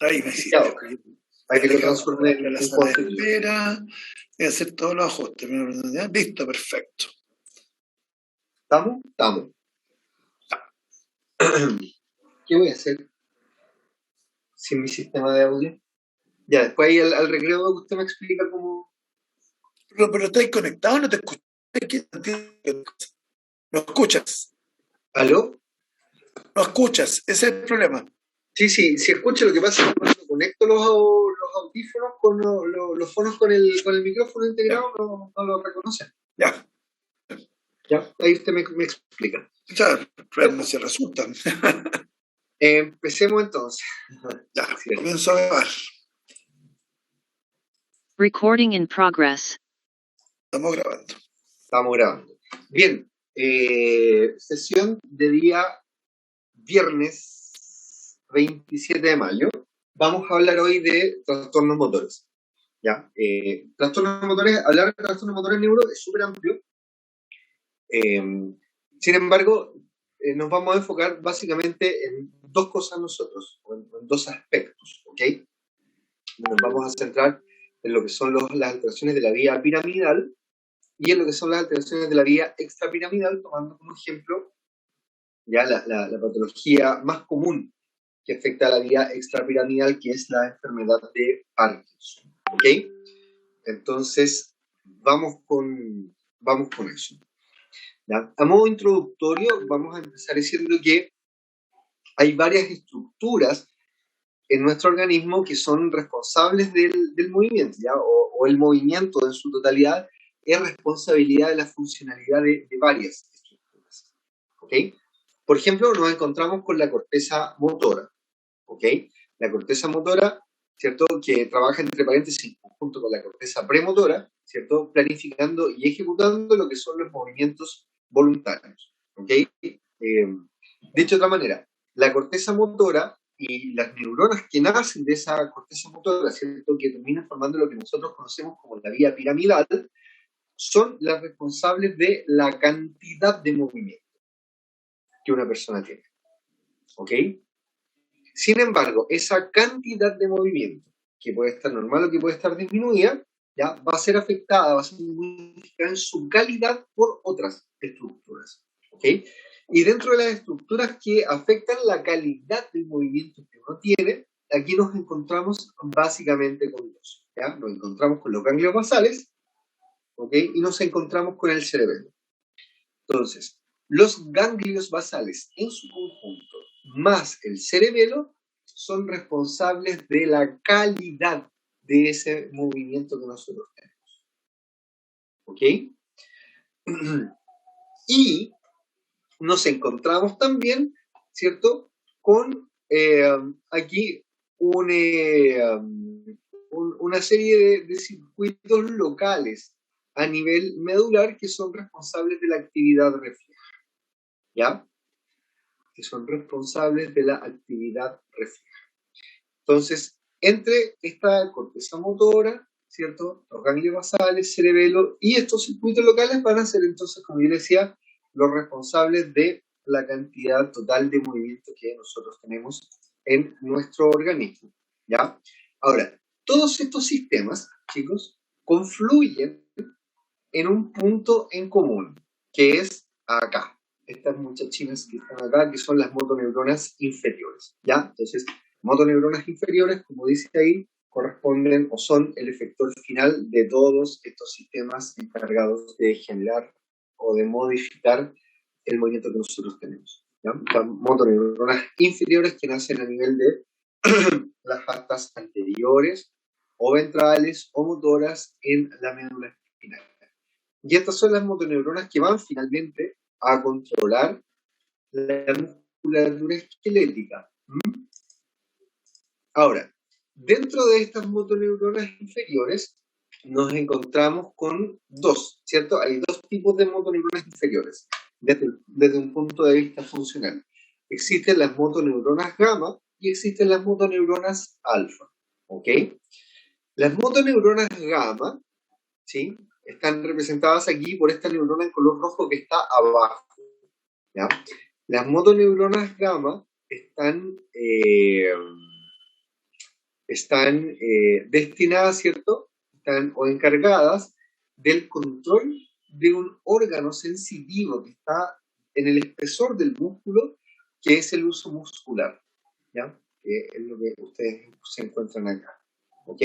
Ahí me hiciste. Ya, okay. Para que lo transforme en la sala de espera, y hacer todos los ajustes. Listo, perfecto. ¿Estamos? Estamos. ¿Qué voy a hacer sin mi sistema de audio? Ya, después ahí al recreo usted me explica cómo... Pero ¿estás conectado o no te escuchas? ¿No escuchas? ¿Aló? No escuchas, ese es el problema. Sí, escucho. Lo que pasa es que cuando conecto los audífonos con los fonos con el micrófono integrado, no lo reconocen. Ya. Ya, ahí usted me explica. Ya, no se resulta. Empecemos entonces. Ya, comienzo a grabar. Recording in progress. Estamos grabando. Estamos grabando. Bien, sesión de día viernes 27 de mayo. Vamos a hablar hoy de trastornos motores. ¿Ya? Trastornos motores, hablar de trastornos motores neuro es súper amplio. Sin embargo, nos vamos a enfocar básicamente en dos cosas nosotros, o en dos aspectos, ¿ok? Nos vamos a centrar en lo que son las alteraciones de la vía piramidal y en lo que son las alteraciones de la vía extrapiramidal, tomando como ejemplo ya la patología más común que afecta a la vía extrapiramidal, que es la enfermedad de Parkinson, ¿ok? Entonces, vamos con eso. ¿Ya? A modo introductorio, vamos a empezar diciendo que hay varias estructuras en nuestro organismo que son responsables del movimiento, ¿ya? O el movimiento en su totalidad es responsabilidad de la funcionalidad de varias estructuras. ¿Ok? Por ejemplo, nos encontramos con la corteza motora. ¿Ok? La corteza motora, ¿cierto? Que trabaja entre paréntesis junto con la corteza premotora, ¿cierto? Planificando y ejecutando lo que son los movimientos voluntarios. ¿Ok? Dicho de otra manera, la corteza motora y las neuronas que nacen de esa corteza motora, ¿cierto? Que terminan formando lo que nosotros conocemos como la vía piramidal, son las responsables de la cantidad de movimiento que una persona tiene. ¿Ok? Sin embargo, esa cantidad de movimiento, que puede estar normal o que puede estar disminuida, ya va a ser afectada, va a ser modificada en su calidad por otras estructuras. ¿Ok? Y dentro de las estructuras que afectan la calidad del movimiento que uno tiene, aquí nos encontramos básicamente con dos. ¿Ya? Nos encontramos con los ganglios basales, ¿ok? Y nos encontramos con el cerebelo. Entonces, los ganglios basales en su conjunto más el cerebelo son responsables de la calidad de ese movimiento que nosotros tenemos. ¿Ok? Y nos encontramos también, ¿cierto?, con aquí una serie de circuitos locales a nivel medular que son responsables de la actividad refleja. ¿Ya? Que son responsables de la actividad refleja. Entonces, entre esta corteza motora, ¿cierto?, los ganglios basales, cerebelo y estos circuitos locales van a ser entonces, como yo decía, los responsables de la cantidad total de movimiento que nosotros tenemos en nuestro organismo. ¿Ya? Ahora, todos estos sistemas, chicos, confluyen en un punto en común, que es acá. Estas muchachinas que están acá, que son las motoneuronas inferiores, ¿ya? Entonces, motoneuronas inferiores, como dice ahí, corresponden o son el efector final de todos estos sistemas encargados de generar o de modificar el movimiento que nosotros tenemos, ¿ya? Las motoneuronas inferiores que nacen a nivel de las astas anteriores o ventrales o motoras en la médula espinal. Y estas son las motoneuronas que van finalmente a controlar la musculatura esquelética. Ahora, dentro de estas motoneuronas inferiores nos encontramos con dos, ¿cierto? Hay dos tipos de motoneuronas inferiores desde un punto de vista funcional. Existen las motoneuronas gamma y existen las motoneuronas alfa, ¿ok? Las motoneuronas gamma, ¿sí?, están representadas aquí por esta neurona en color rojo que está abajo, ¿ya? Las motoneuronas gamma están están destinadas, ¿cierto? Están o encargadas del control de un órgano sensitivo que está en el espesor del músculo, que es el uso muscular, ¿ya? Que es lo que ustedes se encuentran acá, ¿ok?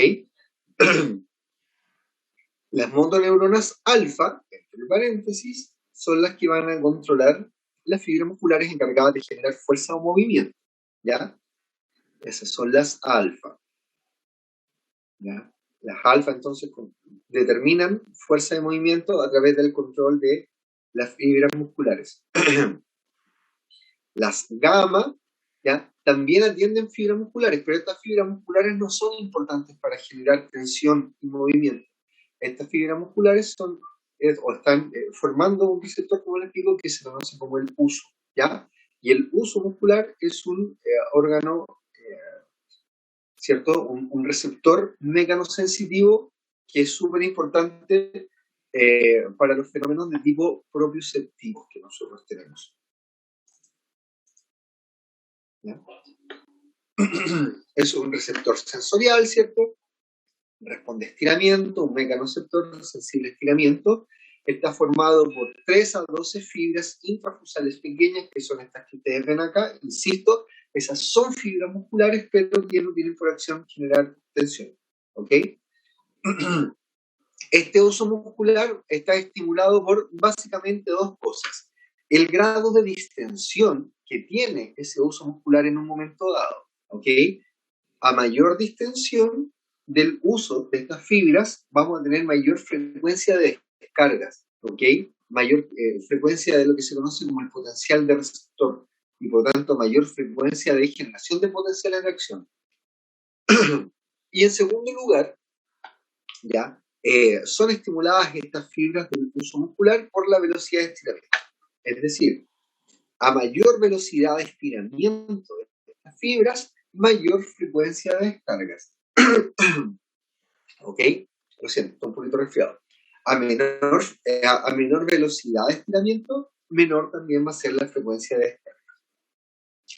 Las motoneuronas alfa, entre paréntesis, son las que van a controlar las fibras musculares encargadas de generar fuerza o movimiento, ¿ya? Esas son las alfa, ¿ya? Las alfa, entonces, determinan fuerza de movimiento a través del control de las fibras musculares. Las gamma, ¿ya? También atienden fibras musculares, pero estas fibras musculares no son importantes para generar tensión y movimiento. Estas fibras musculares son o están formando un receptor, como les digo, que se conoce como el uso, ¿ya? Y el uso muscular es un órgano, ¿cierto? Un receptor mecanosensitivo que es súper importante para los fenómenos de tipo propioceptivo que nosotros tenemos, ¿ya? Es un receptor sensorial, ¿cierto? Responde a estiramiento, un mecanoreceptor sensible a estiramiento. Está formado por 3 a 12 fibras intrafusales pequeñas, que son estas que ustedes ven acá. Insisto, esas son fibras musculares, pero que no tienen por acción generar tensión, ¿ok? Este uso muscular está estimulado por básicamente dos cosas. El grado de distensión que tiene ese uso muscular en un momento dado, ¿ok? A mayor distensión del uso de estas fibras, vamos a tener mayor frecuencia de descargas, ¿ok? Mayor frecuencia de lo que se conoce como el potencial de receptor y por tanto mayor frecuencia de generación de potenciales de acción. Y en segundo lugar, ¿ya? Son estimuladas estas fibras del uso muscular por la velocidad de estiramiento. Es decir, a mayor velocidad de estiramiento de estas fibras, mayor frecuencia de descargas. ¿Ok? Lo siento, estoy un poquito resfriado. A menor velocidad de estiramiento, menor también va a ser la frecuencia de descarga.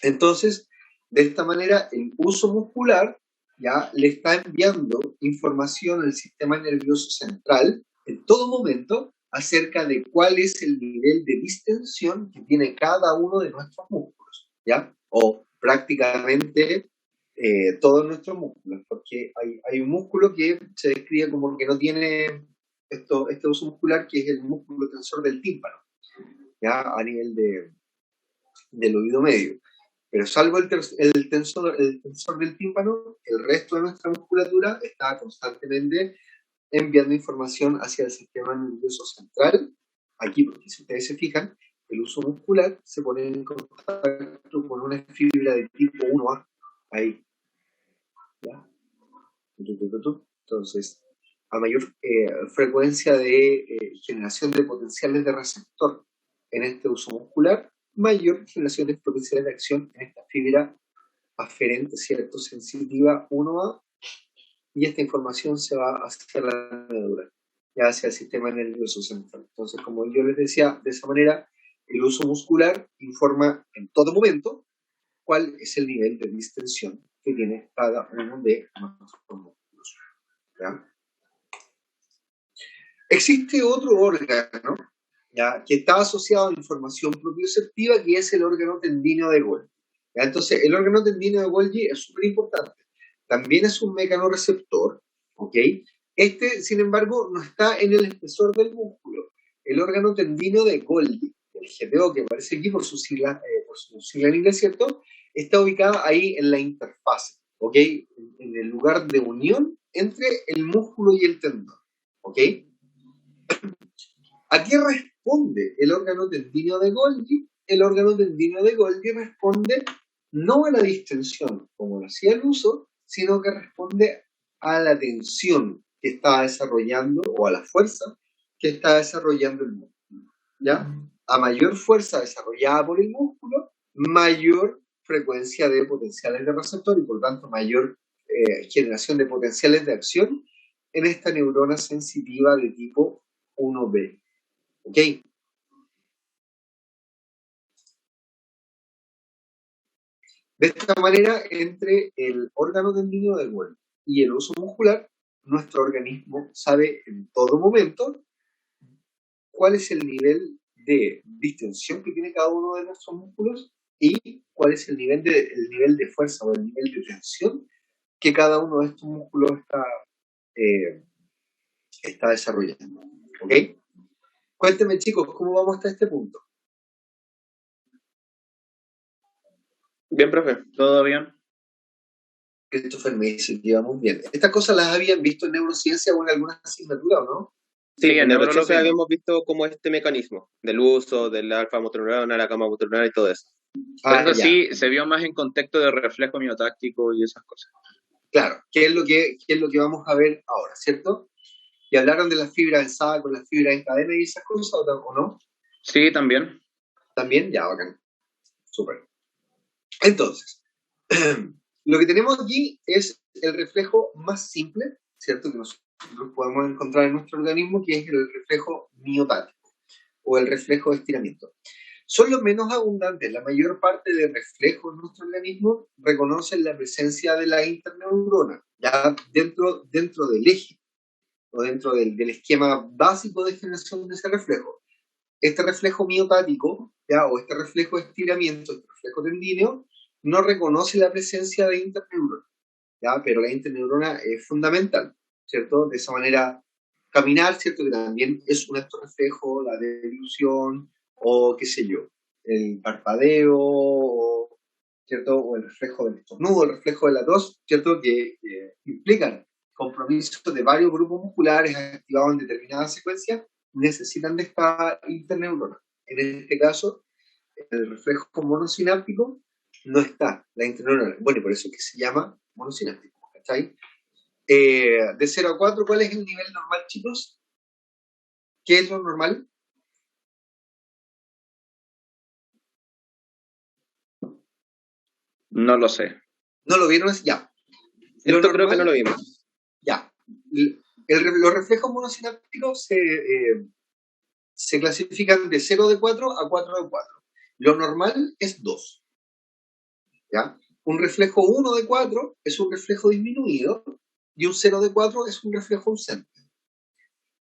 Entonces, de esta manera, el uso muscular ya le está enviando información al sistema nervioso central en todo momento acerca de cuál es el nivel de distensión que tiene cada uno de nuestros músculos, ¿ya? O prácticamente todos nuestros músculos, porque hay un músculo que se describe como que no tiene este uso muscular, que es el músculo tensor del tímpano, ¿ya? A nivel del oído medio. Pero salvo el tensor del tímpano, el resto de nuestra musculatura está constantemente enviando información hacia el sistema nervioso central. Aquí, porque si ustedes se fijan, el uso muscular se pone en contacto con una fibra de tipo 1A. Ahí. ¿Ya? Entonces, a mayor frecuencia de generación de potenciales de receptor en este uso muscular, mayor generación de potenciales de acción en esta fibra aferente, ¿cierto? Sensitiva 1A, y esta información se va hacia la médula, ya hacia el sistema nervioso central. Entonces, como yo les decía, de esa manera, el uso muscular informa en todo momento cuál es el nivel de distensión que tiene cada uno de nuestros músculos, ¿ya? Existe otro órgano, ¿ya?, que está asociado a la información propioceptiva, que es el órgano tendíneo de Golgi. ¿Ya? Entonces, el órgano tendíneo de Golgi es súper importante. También es un mecanoreceptor, ¿ok? Este, sin embargo, no está en el espesor del músculo. El órgano tendíneo de Golgi, el GTO, que aparece aquí por su sigla en inglés, ¿cierto?, está ubicada ahí en la interfase, ¿ok? En el lugar de unión entre el músculo y el tendón, ¿ok? ¿A qué responde el órgano tendíneo de Golgi? El órgano tendíneo de Golgi responde no a la distensión, como lo hacía el uso, sino que responde a la tensión que está desarrollando, o a la fuerza que está desarrollando el músculo, ¿ya? A mayor fuerza desarrollada por el músculo, mayor frecuencia de potenciales de receptor y por tanto mayor generación de potenciales de acción en esta neurona sensitiva de tipo 1B. ¿Ok? De esta manera, entre el órgano tendineo del hueso y el uso muscular, nuestro organismo sabe en todo momento cuál es el nivel de distensión que tiene cada uno de nuestros músculos y cuál es el nivel de fuerza o el nivel de tensión que cada uno de estos músculos está desarrollando. ¿Ok? Cuéntenme, chicos, ¿cómo vamos hasta este punto? Bien, profe, todo bien. Christopher me dice que íbamos bien. ¿Estas cosas las habían visto en neurociencia o en alguna asignatura o no? Sí, en neurociencia neurología habíamos visto como este mecanismo del uso del alfa motoneurona, la gamma motoneurona y todo eso. Pero eso ya. sí, se vio más en contexto de reflejo miotáctico y esas cosas. Claro, ¿qué es lo que vamos a ver ahora, cierto? ¿Y hablaron de las fibras en saco, las fibras en cadena y esas cosas o no? Sí, también. También, ya, bacán. Súper. Entonces, lo que tenemos aquí es el reflejo más simple, ¿cierto? Que nosotros podemos encontrar en nuestro organismo, que es el reflejo miotático o el reflejo de estiramiento. Son los menos abundantes. La mayor parte de reflejos en nuestro organismo reconocen la presencia de la interneurona, ya dentro del eje o dentro del esquema básico de generación de ese reflejo. Este reflejo miotático, ya, o este reflejo de estiramiento, este reflejo tendíneo, no reconoce la presencia de interneurona, ya, pero la interneurona es fundamental, ¿cierto? De esa manera, caminar, ¿cierto? Que también es un acto reflejo, la deglución, o qué sé yo, el parpadeo, o, ¿cierto? O el reflejo del estornudo, el reflejo de la tos, ¿cierto? Que implican compromiso de varios grupos musculares activados en determinadas secuencias, necesitan de esta interneurona. En este caso, el reflejo monosináptico no está, la interneurona. Bueno, y por eso es que se llama monosináptico, ¿cachai? De 0 a 4, ¿cuál es el nivel normal, chicos? ¿Qué es lo normal? No lo sé. ¿No lo vieron? Ya. Esto creo que no lo vimos. Ya. Los reflejos monosinápticos se clasifican de 0 de 4 a 4 de 4. Lo normal es 2. ¿Ya? Un reflejo 1 de 4 es un reflejo disminuido y un 0 de 4 es un reflejo ausente.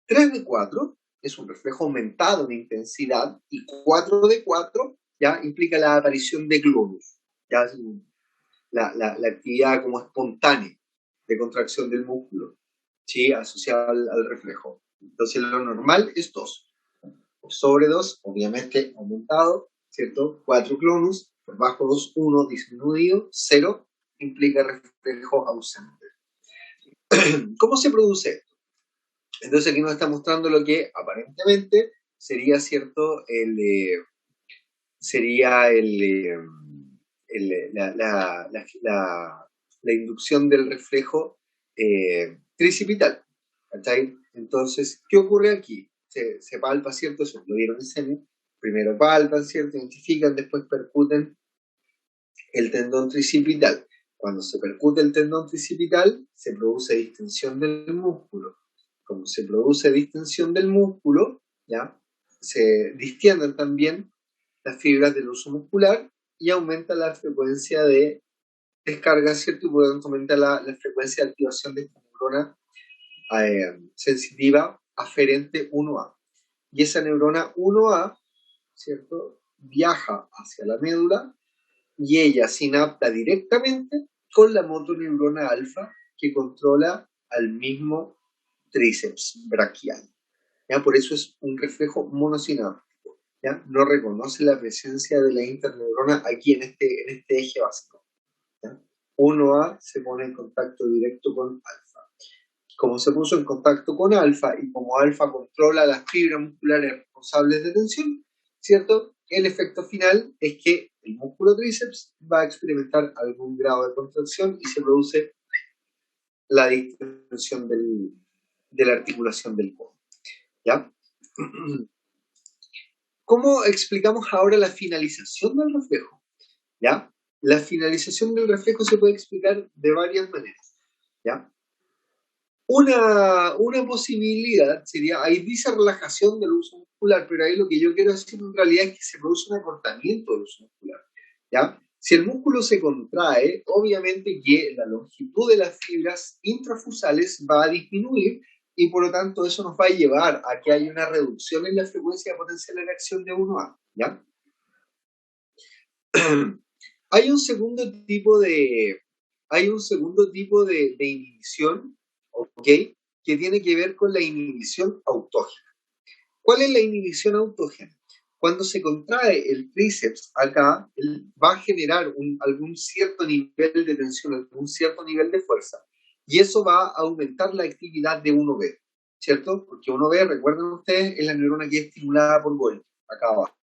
3 de 4 es un reflejo aumentado en intensidad y 4 de 4 ya implica la aparición de globos, ya la actividad como espontánea de contracción del músculo, ¿sí? Asociada al reflejo. Entonces lo normal es 2. Por sobre 2, obviamente aumentado, ¿cierto? 4 clonus, por bajo 2, 1 disminuido, 0 implica reflejo ausente. ¿Cómo se produce esto? Entonces aquí nos está mostrando lo que aparentemente sería, ¿cierto? La inducción del reflejo tricipital. ¿Cachai? Entonces, ¿qué ocurre aquí? Se palpa, ¿cierto? Eso lo vieron en semi. Primero palpan, ¿cierto? Identifican, después percuten el tendón tricipital. Cuando se percute el tendón tricipital, se produce distensión del músculo. Como se produce distensión del músculo, ¿ya? Se distienden también las fibras del uso muscular y aumenta la frecuencia de descarga, ¿cierto? Y por lo tanto aumenta la frecuencia de activación de esta neurona sensitiva aferente 1A. Y esa neurona 1A, ¿cierto? Viaja hacia la médula y ella sinapta directamente con la motoneurona alfa que controla al mismo tríceps braquial. ¿Ya? Por eso es un reflejo monosináptico. ¿Ya? No reconoce la presencia de la interneurona aquí en este eje básico. ¿Ya? 1A se pone en contacto directo con alfa. Como se puso en contacto con alfa y como alfa controla las fibras musculares responsables de tensión, ¿cierto? El efecto final es que el músculo tríceps va a experimentar algún grado de contracción y se produce la distensión de la articulación del codo. ¿Ya? ¿Cómo explicamos ahora la finalización del reflejo? ¿Ya? La finalización del reflejo se puede explicar de varias maneras. ¿Ya? Una posibilidad sería, ahí dice relajación del uso muscular, pero ahí lo que yo quiero decir en realidad es que se produce un acortamiento del uso muscular. ¿Ya? Si el músculo se contrae, obviamente que la longitud de las fibras intrafusales va a disminuir y por lo tanto eso nos va a llevar a que haya una reducción en la frecuencia de potencial de reacción de 1A, ¿ya? Hay un segundo tipo de inhibición, ¿ok? Que tiene que ver con la inhibición autógena. ¿Cuál es la inhibición autógena? Cuando se contrae el tríceps acá, va a generar algún cierto nivel de tensión, algún cierto nivel de fuerza, y eso va a aumentar la actividad de 1B, ¿cierto? Porque 1B, recuerden ustedes, es la neurona que es estimulada por Golgi, acá abajo.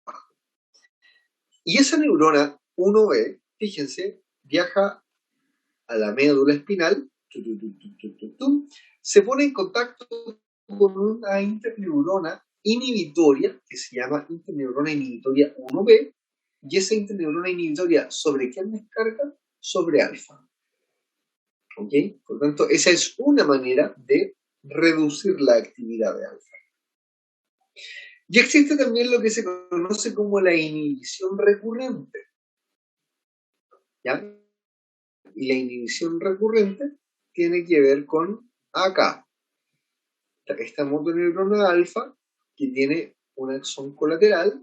Y esa neurona 1B, fíjense, viaja a la médula espinal, se pone en contacto con una interneurona inhibitoria, que se llama interneurona inhibitoria 1B, y esa interneurona inhibitoria, ¿sobre quién descarga? Sobre alfa. ¿Ok? Por lo tanto, esa es una manera de reducir la actividad de alfa. Y existe también lo que se conoce como la inhibición recurrente. ¿Ya? Y la inhibición recurrente tiene que ver con acá. Esta motoneurona alfa que tiene un axón colateral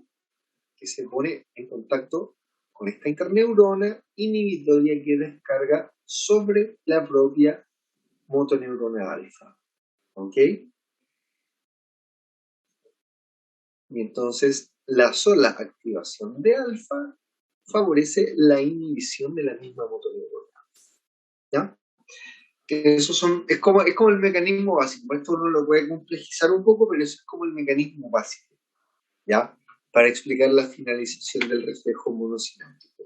que se pone en contacto con esta interneurona inhibitoria que descarga sobre la propia motoneurona alfa. ¿Ok? Y entonces la sola activación de alfa favorece la inhibición de la misma motoneurona. ¿Ya? Que eso es como el mecanismo básico. Esto uno lo puede complejizar un poco, pero eso es como el mecanismo básico, ¿ya? Para explicar la finalización del reflejo monosináptico.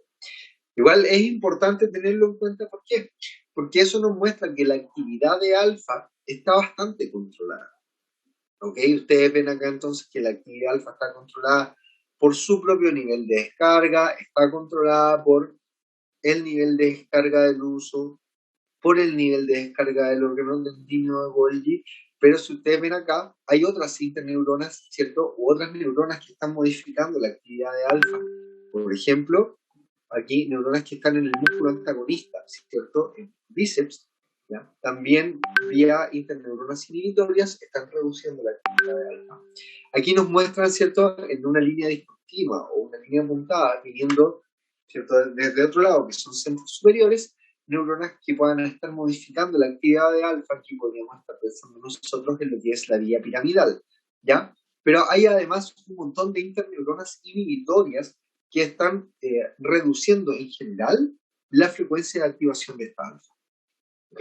Igual es importante tenerlo en cuenta, ¿por qué? Porque eso nos muestra que la actividad de alfa está bastante controlada. ¿Ok? Ustedes ven acá entonces que la actividad alfa está controlada por su propio nivel de descarga, está controlada por el nivel de descarga del uso, por el nivel de descarga del órgano endocrinio de Golgi, pero si ustedes ven acá, hay otras interneuronas, ¿cierto? U otras neuronas que están modificando la actividad de alfa. Por ejemplo, aquí neuronas que están en el músculo antagonista, ¿cierto? En bíceps, ¿ya? También vía interneuronas inhibitorias están reduciendo la actividad de alfa. Aquí nos muestran, ¿cierto? En una línea discontinua o una línea apuntada, viniendo, ¿cierto? Desde otro lado, que son centros superiores, neuronas que puedan estar modificando la actividad de alfa, que podríamos estar pensando nosotros en lo que es la vía piramidal, ¿ya? Pero hay además un montón de interneuronas inhibitorias que están reduciendo en general la frecuencia de activación de esta alfa. ¿Ok?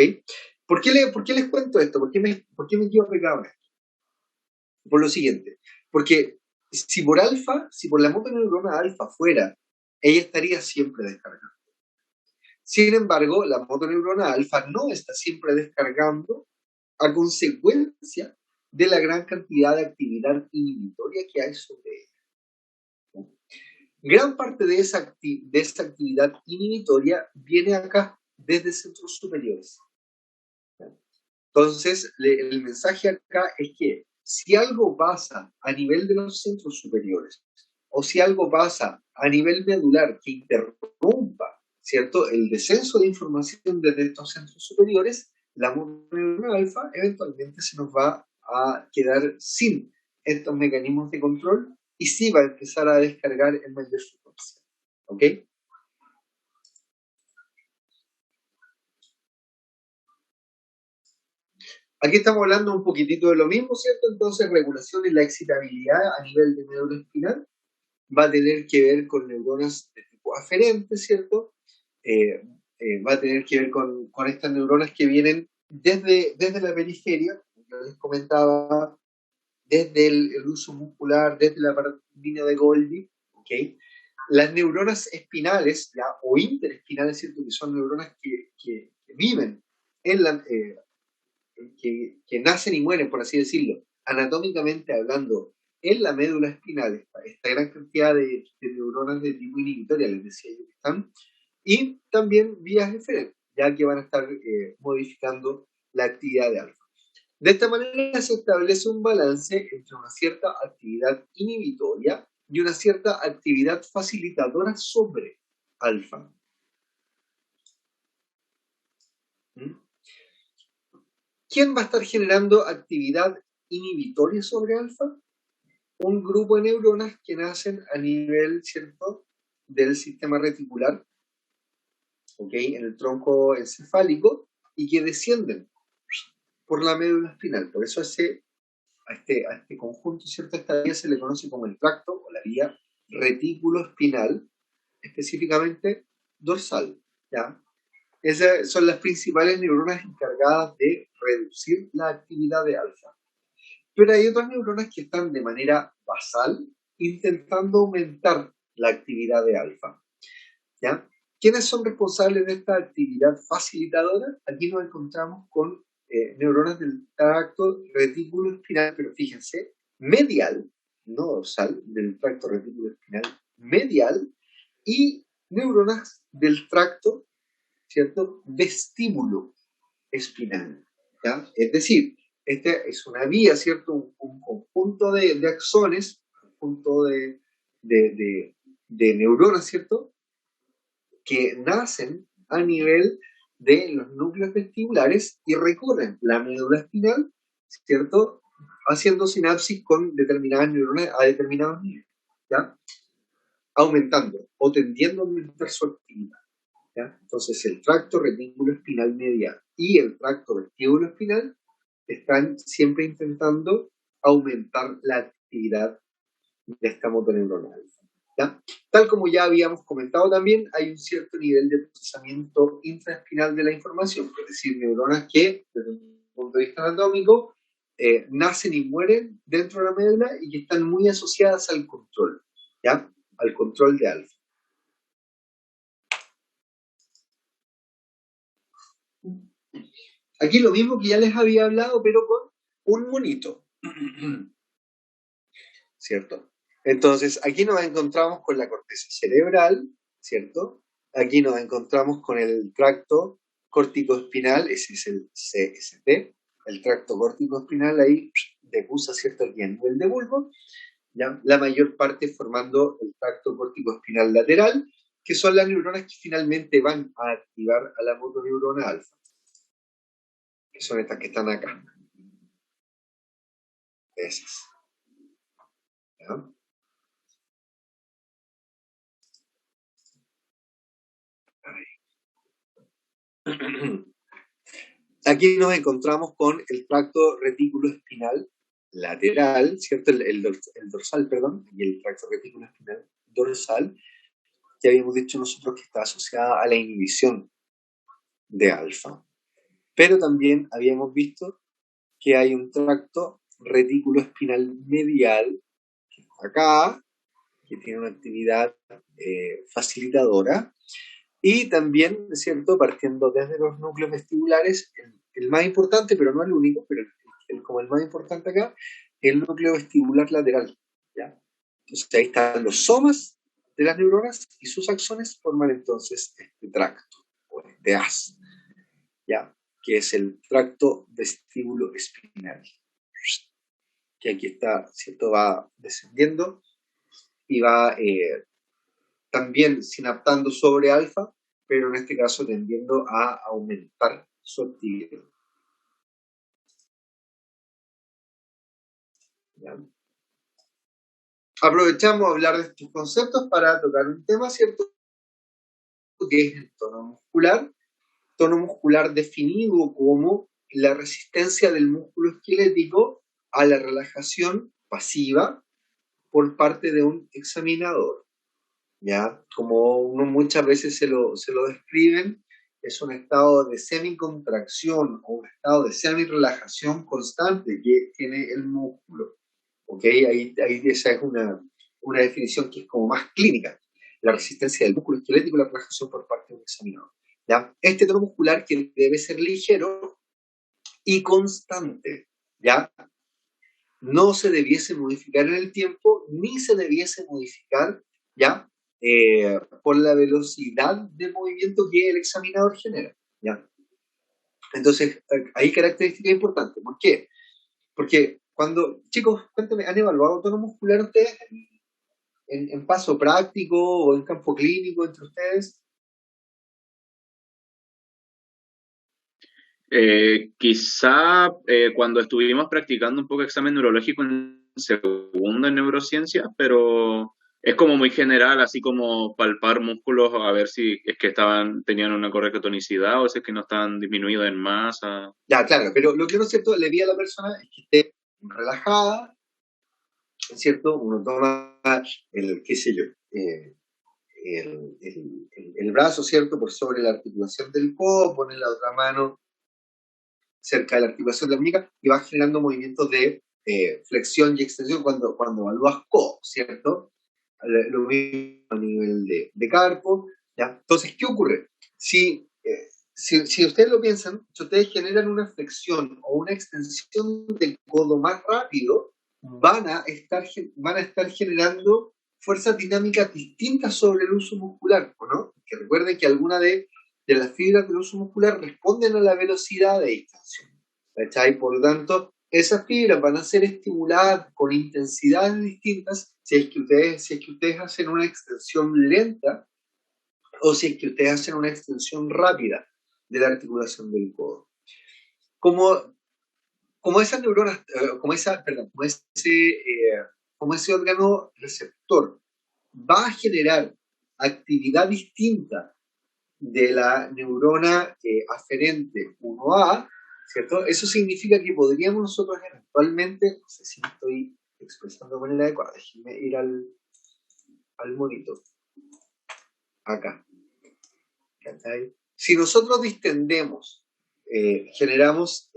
¿Por qué les cuento esto? ¿Por qué me quiero pegar esto? Por lo siguiente, porque si por la motoneurona alfa fuera, ella estaría siempre descargando. Sin embargo, la motoneurona alfa no está siempre descargando a consecuencia de la gran cantidad de actividad inhibitoria que hay sobre ella. Gran parte de esa actividad inhibitoria viene acá, desde centros superiores. Entonces, el mensaje acá es que si algo pasa a nivel de los centros superiores, o si algo pasa a nivel medular que interrumpa, ¿cierto?, el descenso de información desde estos centros superiores, la motoneurona alfa eventualmente se nos va a quedar sin estos mecanismos de control y sí va a empezar a descargar en mayor frecuencia. ¿Ok? Aquí estamos hablando un poquitito de lo mismo, ¿cierto? Entonces, regulación en la excitabilidad a nivel de médula espinal va a tener que ver con neuronas de tipo aferente, ¿cierto? Va a tener que ver con estas neuronas que vienen desde la periferia, como les comentaba, desde el uso muscular, desde la paratina de Golgi, ¿ok? Las neuronas espinales, ¿ya? O interespinales, ¿cierto? Que son neuronas que viven en la... que nacen y mueren, por así decirlo, anatómicamente hablando, en la médula espinal, esta gran cantidad de neuronas de tipo inhibitoria, les decía yo que están, y también vías eferentes, ya que van a estar modificando la actividad de alfa. De esta manera se establece un balance entre una cierta actividad inhibitoria y una cierta actividad facilitadora sobre alfa. ¿Quién va a estar generando actividad inhibitoria sobre alfa? Un grupo de neuronas que nacen a nivel, ¿cierto?, del sistema reticular, ¿ok?, en el tronco encefálico, y que descienden por la médula espinal. Por eso a este conjunto, ¿cierto?, esta vía se le conoce como el tracto o la vía retículo espinal, específicamente dorsal, ¿ya? Esas son las principales neuronas encargadas de reducir la actividad de alfa. Pero hay otras neuronas que están de manera basal intentando aumentar la actividad de alfa, ¿ya? ¿Quiénes son responsables de esta actividad facilitadora? Aquí nos encontramos con neuronas del tracto retículo espinal, pero fíjense, medial, no dorsal, del tracto retículo espinal medial, y neuronas del tracto, ¿cierto?, vestíbulo espinal, ¿ya? Es decir, esta es una vía, ¿cierto?, un conjunto de axones, un conjunto de neuronas, ¿cierto?, que nacen a nivel de los núcleos vestibulares y recorren la médula espinal, ¿cierto?, haciendo sinapsis con determinadas neuronas a determinados niveles, ¿ya?, aumentando o tendiendo a aumentar su actividad, ¿ya? Entonces el tracto retículo espinal medial y el tracto vestíbulo espinal están siempre intentando aumentar la actividad de esta motoneuronal, ¿ya? Tal como ya habíamos comentado también, hay un cierto nivel de procesamiento intraespinal de la información, es decir, neuronas que, desde un punto de vista anatómico, nacen y mueren dentro de la médula y que están muy asociadas al control, ¿ya?, al control de alfa. Aquí lo mismo que ya les había hablado, pero con un monito, ¿cierto? Entonces, aquí nos encontramos con la corteza cerebral, ¿cierto? Aquí nos encontramos con el tracto córtico-espinal, ese es el CST, el tracto córtico-espinal ahí depusa, ¿cierto?, aquí a nivel de bulbo, ¿ya? La mayor parte formando el tracto córtico-espinal lateral, que son las neuronas que finalmente van a activar a la motoneurona alfa, que son estas que están acá. Esas. ¿Ya? Aquí nos encontramos con el tracto retículo espinal lateral, ¿cierto? El dorsal, perdón, y el tracto retículo espinal dorsal, que habíamos dicho nosotros que está asociada a la inhibición de alfa. Pero también habíamos visto que hay un tracto retículo espinal medial, que está acá, que tiene una actividad facilitadora, y también, ¿cierto?, partiendo desde los núcleos vestibulares, el más importante, pero no el único, pero como el más importante acá, el núcleo vestibular lateral, ¿ya? Entonces ahí están los somas de las neuronas y sus axones forman entonces este tracto, o este haz, ¿ya?, que es el tracto vestíbulo espinal, que aquí está, ¿cierto?, va descendiendo y va también sinaptando sobre alfa, pero en este caso tendiendo a aumentar su actividad. ¿Ya? Aprovechamos a hablar de estos conceptos para tocar un tema, ¿cierto?, que es el tono muscular definido como la resistencia del músculo esquelético a la relajación pasiva por parte de un examinador, ¿ya? Como uno muchas veces se lo describen, es un estado de semicontracción o un estado de semirelajación constante que tiene el músculo, ¿ok? Ahí esa es una definición que es como más clínica, la resistencia del músculo esquelético a la relajación por parte de un examinador, ¿ya? Este tono muscular que debe ser ligero y constante, ¿ya? No se debiese modificar en el tiempo, ni se debiese modificar, ¿ya?, por la velocidad de movimiento que el examinador genera, ¿ya? Entonces, hay características importantes. ¿Por qué? Porque cuando, chicos, cuéntame, ¿han evaluado tono muscular ustedes en paso práctico o en campo clínico entre ustedes? Quizá cuando estuvimos practicando un poco examen neurológico en segundo en neurociencia, pero es como muy general, así como palpar músculos a ver si es que tenían una correcta tonicidad o si es que no estaban disminuidos en masa. Ya, claro, pero lo que uno, ¿cierto?, le pide a la persona es que esté relajada, ¿cierto? Uno toma qué sé yo, el brazo, ¿cierto?, por sobre la articulación del codo, pone la otra mano cerca de la articulación de la muñeca y va generando movimientos de flexión y extensión cuando evalúas codo, ¿cierto? Lo mismo a nivel de carpo, ¿ya? Entonces, ¿qué ocurre? Si ustedes lo piensan, si ustedes generan una flexión o una extensión del codo más rápido, van a estar generando fuerzas dinámicas distintas sobre el uso muscular, ¿o no? Que recuerden que algunas de las fibras del uso muscular responden a la velocidad de extensión, ¿cachai? Por lo tanto, esas fibras van a ser estimuladas con intensidades distintas si es que ustedes hacen una extensión lenta o si es que ustedes hacen una extensión rápida de la articulación del codo. Como esas neuronas, como ese órgano receptor va a generar actividad distinta de la neurona aferente 1A, ¿cierto? Eso significa que podríamos nosotros eventualmente, no sé si me estoy expresando de manera adecuada, déjenme ir al monito, acá. ¿Cachai? Si nosotros distendemos, generamos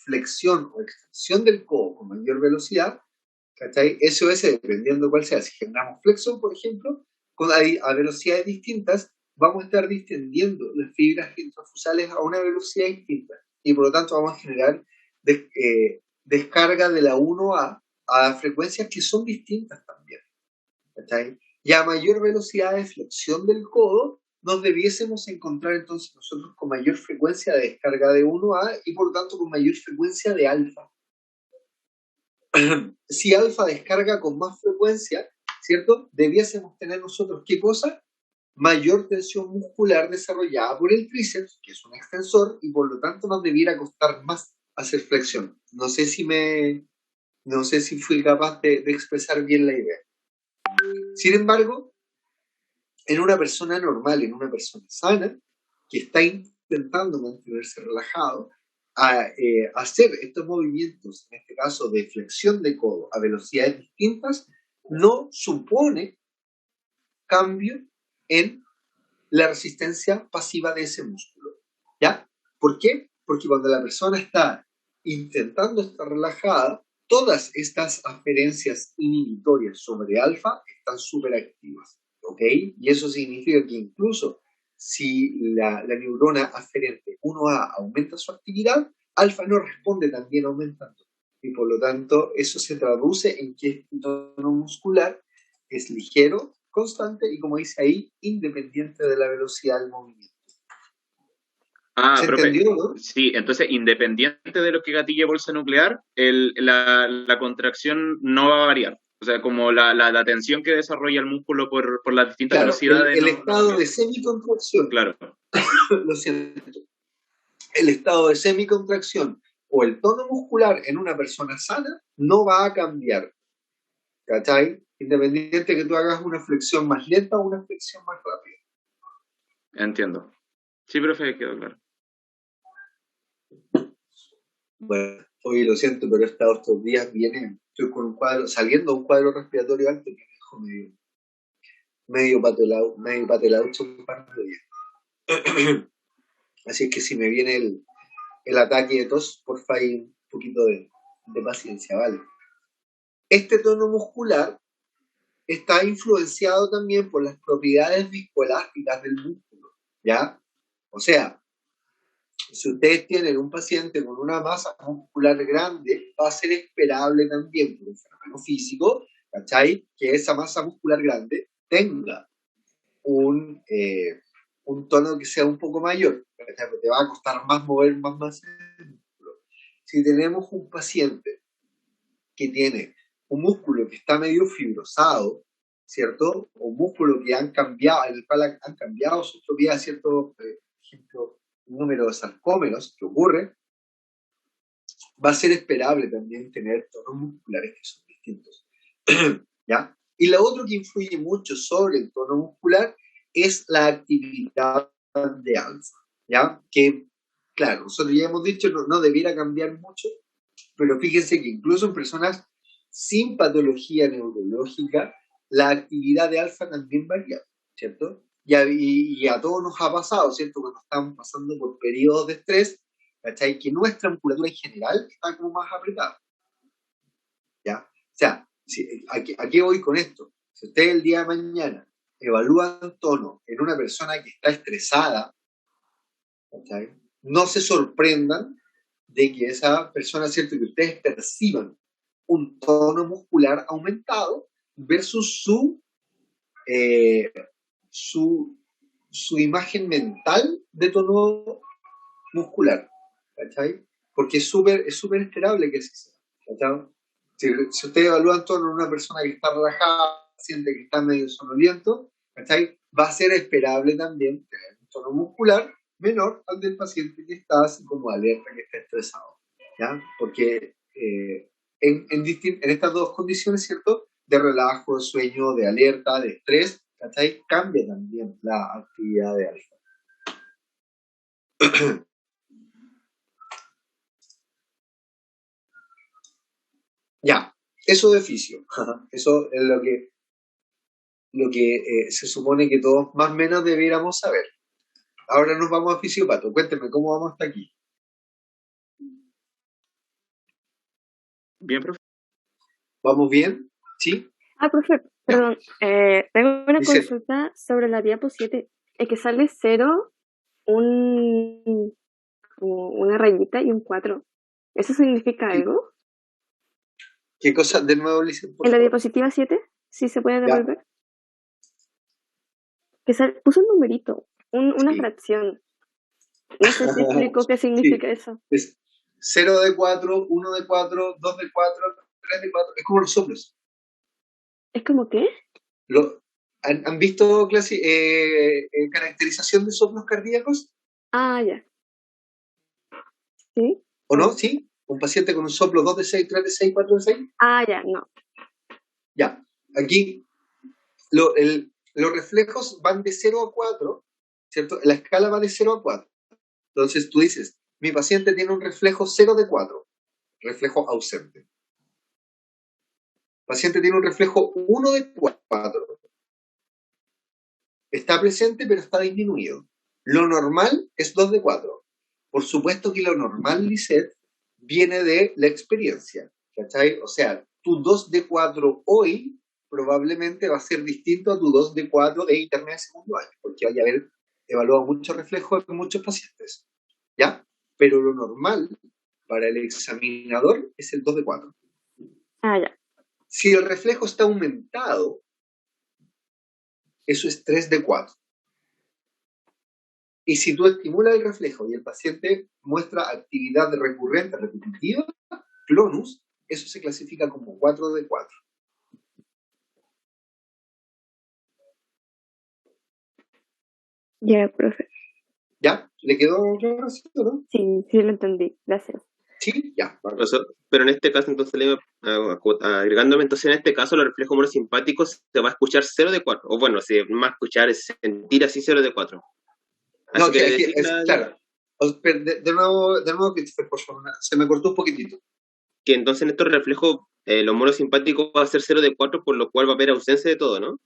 flexión o extensión del codo con mayor velocidad, ¿cachai? SOS, dependiendo cuál sea, si generamos flexión, por ejemplo, a velocidades distintas, vamos a estar distendiendo las fibras intrafusales a una velocidad distinta y por lo tanto vamos a generar descarga de la 1A a frecuencias que son distintas también, ¿cachai? Y a mayor velocidad de flexión del codo nos debiésemos encontrar entonces nosotros con mayor frecuencia de descarga de 1A y por lo tanto con mayor frecuencia de alfa. Si alfa descarga con más frecuencia, ¿cierto? Debiésemos tener nosotros, ¿qué cosa? Mayor tensión muscular desarrollada por el tríceps, que es un extensor, y por lo tanto nos debiera costar más hacer flexión. No sé si fui capaz de expresar bien la idea. Sin embargo, en una persona normal, en una persona sana, que está intentando mantenerse relajado, hacer estos movimientos, en este caso de flexión de codo a velocidades distintas, no supone cambio en la resistencia pasiva de ese músculo. ¿Ya? ¿Por qué? Porque cuando la persona está intentando estar relajada, todas estas aferencias inhibitorias sobre alfa están súper activas. ¿Ok? Y eso significa que incluso si la neurona aferente 1A aumenta su actividad, alfa no responde también aumentando. Y por lo tanto, eso se traduce en que el tono muscular es ligero, constante y, como dice ahí, independiente de la velocidad del movimiento. ¿Se profe, entendió, no? sí, entonces independiente de lo que gatille bolsa nuclear, la contracción no va a variar. O sea, como la tensión que desarrolla el músculo por las distintas Claro, velocidades. el estado de semicontracción. Claro. Lo siento. El estado de semicontracción o el tono muscular en una persona sana no va a cambiar. ¿Cachai? Independiente de que tú hagas una flexión más lenta o una flexión más rápida. Entiendo. Sí, profe, quedó claro. Bueno, hoy lo siento, pero he estado estos días estoy con un cuadro, saliendo a un cuadro respiratorio alto que me dejó medio patelaucho un par de días. Así es que si me viene el ataque de tos, porfa, hay un poquito de paciencia, ¿vale? Este tono muscular está influenciado también por las propiedades viscoelásticas del músculo, ¿ya? O sea, si ustedes tienen un paciente con una masa muscular grande, va a ser esperable también por un fenómeno físico, ¿cachai? Que esa masa muscular grande tenga un tono que sea un poco mayor, ¿cachai? Porque te va a costar más mover más masa del músculo. Si tenemos un paciente que tiene un músculo que está medio fibrosado, ¿cierto? O un músculo que han cambiado, en el cual han cambiado sus propiedades, ¿cierto? Por ejemplo, un número de sarcómeros, que ocurre, va a ser esperable también tener tonos musculares que son distintos. ¿Ya? Y lo otro que influye mucho sobre el tono muscular es la actividad de alfa, ¿ya? Que, claro, nosotros ya hemos dicho no debiera cambiar mucho, pero fíjense que incluso en personas sin patología neurológica, la actividad de alfa también varía, ¿cierto? Y a todos nos ha pasado, ¿cierto? Cuando estamos pasando por periodos de estrés, ¿cachai? Que nuestra musculatura en general está como más apretada, ¿ya? O sea, ¿a qué voy con esto? Si ustedes el día de mañana evalúan tono en una persona que está estresada, ¿cachai? No se sorprendan de que esa persona, ¿cierto? Que ustedes perciban un tono muscular aumentado versus su imagen mental de tono muscular, ¿cachai? Porque es súper esperable que así sea, ¿cachai? Si ustedes evalúan tono en una persona que está relajada, siente que está medio sonoliento, ¿cachai? Va a ser esperable también tener un tono muscular menor al del paciente que está así como alerta, que está estresado, ¿ya? Porque en estas dos condiciones, ¿cierto? De relajo, de sueño, de alerta, de estrés, ¿cachai? Cambia también la actividad de alfa. Ya, eso de fisio. Eso es lo que se supone que todos más o menos debiéramos saber. Ahora nos vamos a fisiopato. Cuénteme, ¿cómo vamos hasta aquí? Bien, profe. ¿Vamos bien? ¿Sí? Profe, perdón. Tengo una Dice- consulta sobre la diapo 7. Es que sale 0, como una rayita y un 4. ¿Eso significa Sí. algo? ¿Qué cosa? De nuevo, Lisa, por En la favor. diapositiva 7, ¿sí se puede devolver? Que puso un numerito, una Sí. fracción. No sé si explicó qué significa eso. Es 0 de 4, 1 de 4, 2 de 4, 3 de 4. Es como los soplos. ¿Es como qué? ¿Han visto caracterización de soplos cardíacos? Ya. ¿Sí? ¿O no? ¿Sí? Un paciente con un soplo 2 de 6, 3 de 6, 4 de 6. Ya, no. Ya. Aquí los reflejos van de 0 a 4, ¿cierto? La escala va de 0 a 4. Entonces tú dices, mi paciente tiene un reflejo 0 de 4, reflejo ausente. El paciente tiene un reflejo 1 de 4. Está presente, pero está disminuido. Lo normal es 2 de 4. Por supuesto que lo normal, Lisette, viene de la experiencia, ¿cachai? O sea, tu 2 de 4 hoy probablemente va a ser distinto a tu 2 de 4 de internet de segundo año, porque vaya a haber evaluado muchos reflejos en muchos pacientes, ¿ya? Pero lo normal para el examinador es el 2 de 4. Ya. Si el reflejo está aumentado, eso es 3 de 4. Y si tú estimulas el reflejo y el paciente muestra actividad recurrente, repetitiva, clonus, eso se clasifica como 4 de 4. Ya, profe. ¿Ya? ¿Le quedó claro, no? Sí, sí lo entendí. Gracias. Sí, ya. Pero en este caso, entonces, agregándome, entonces en este caso, los reflejos monosimpáticos se va a escuchar 0 de 4. O bueno, si más escuchar es sentir así 0 de 4. Así No, que claro. De nuevo, Christopher, por favor, se me cortó un poquitito. que entonces en estos reflejos, los monosimpáticos va a ser 0 de 4, por lo cual va a haber ausencia de todo, ¿no?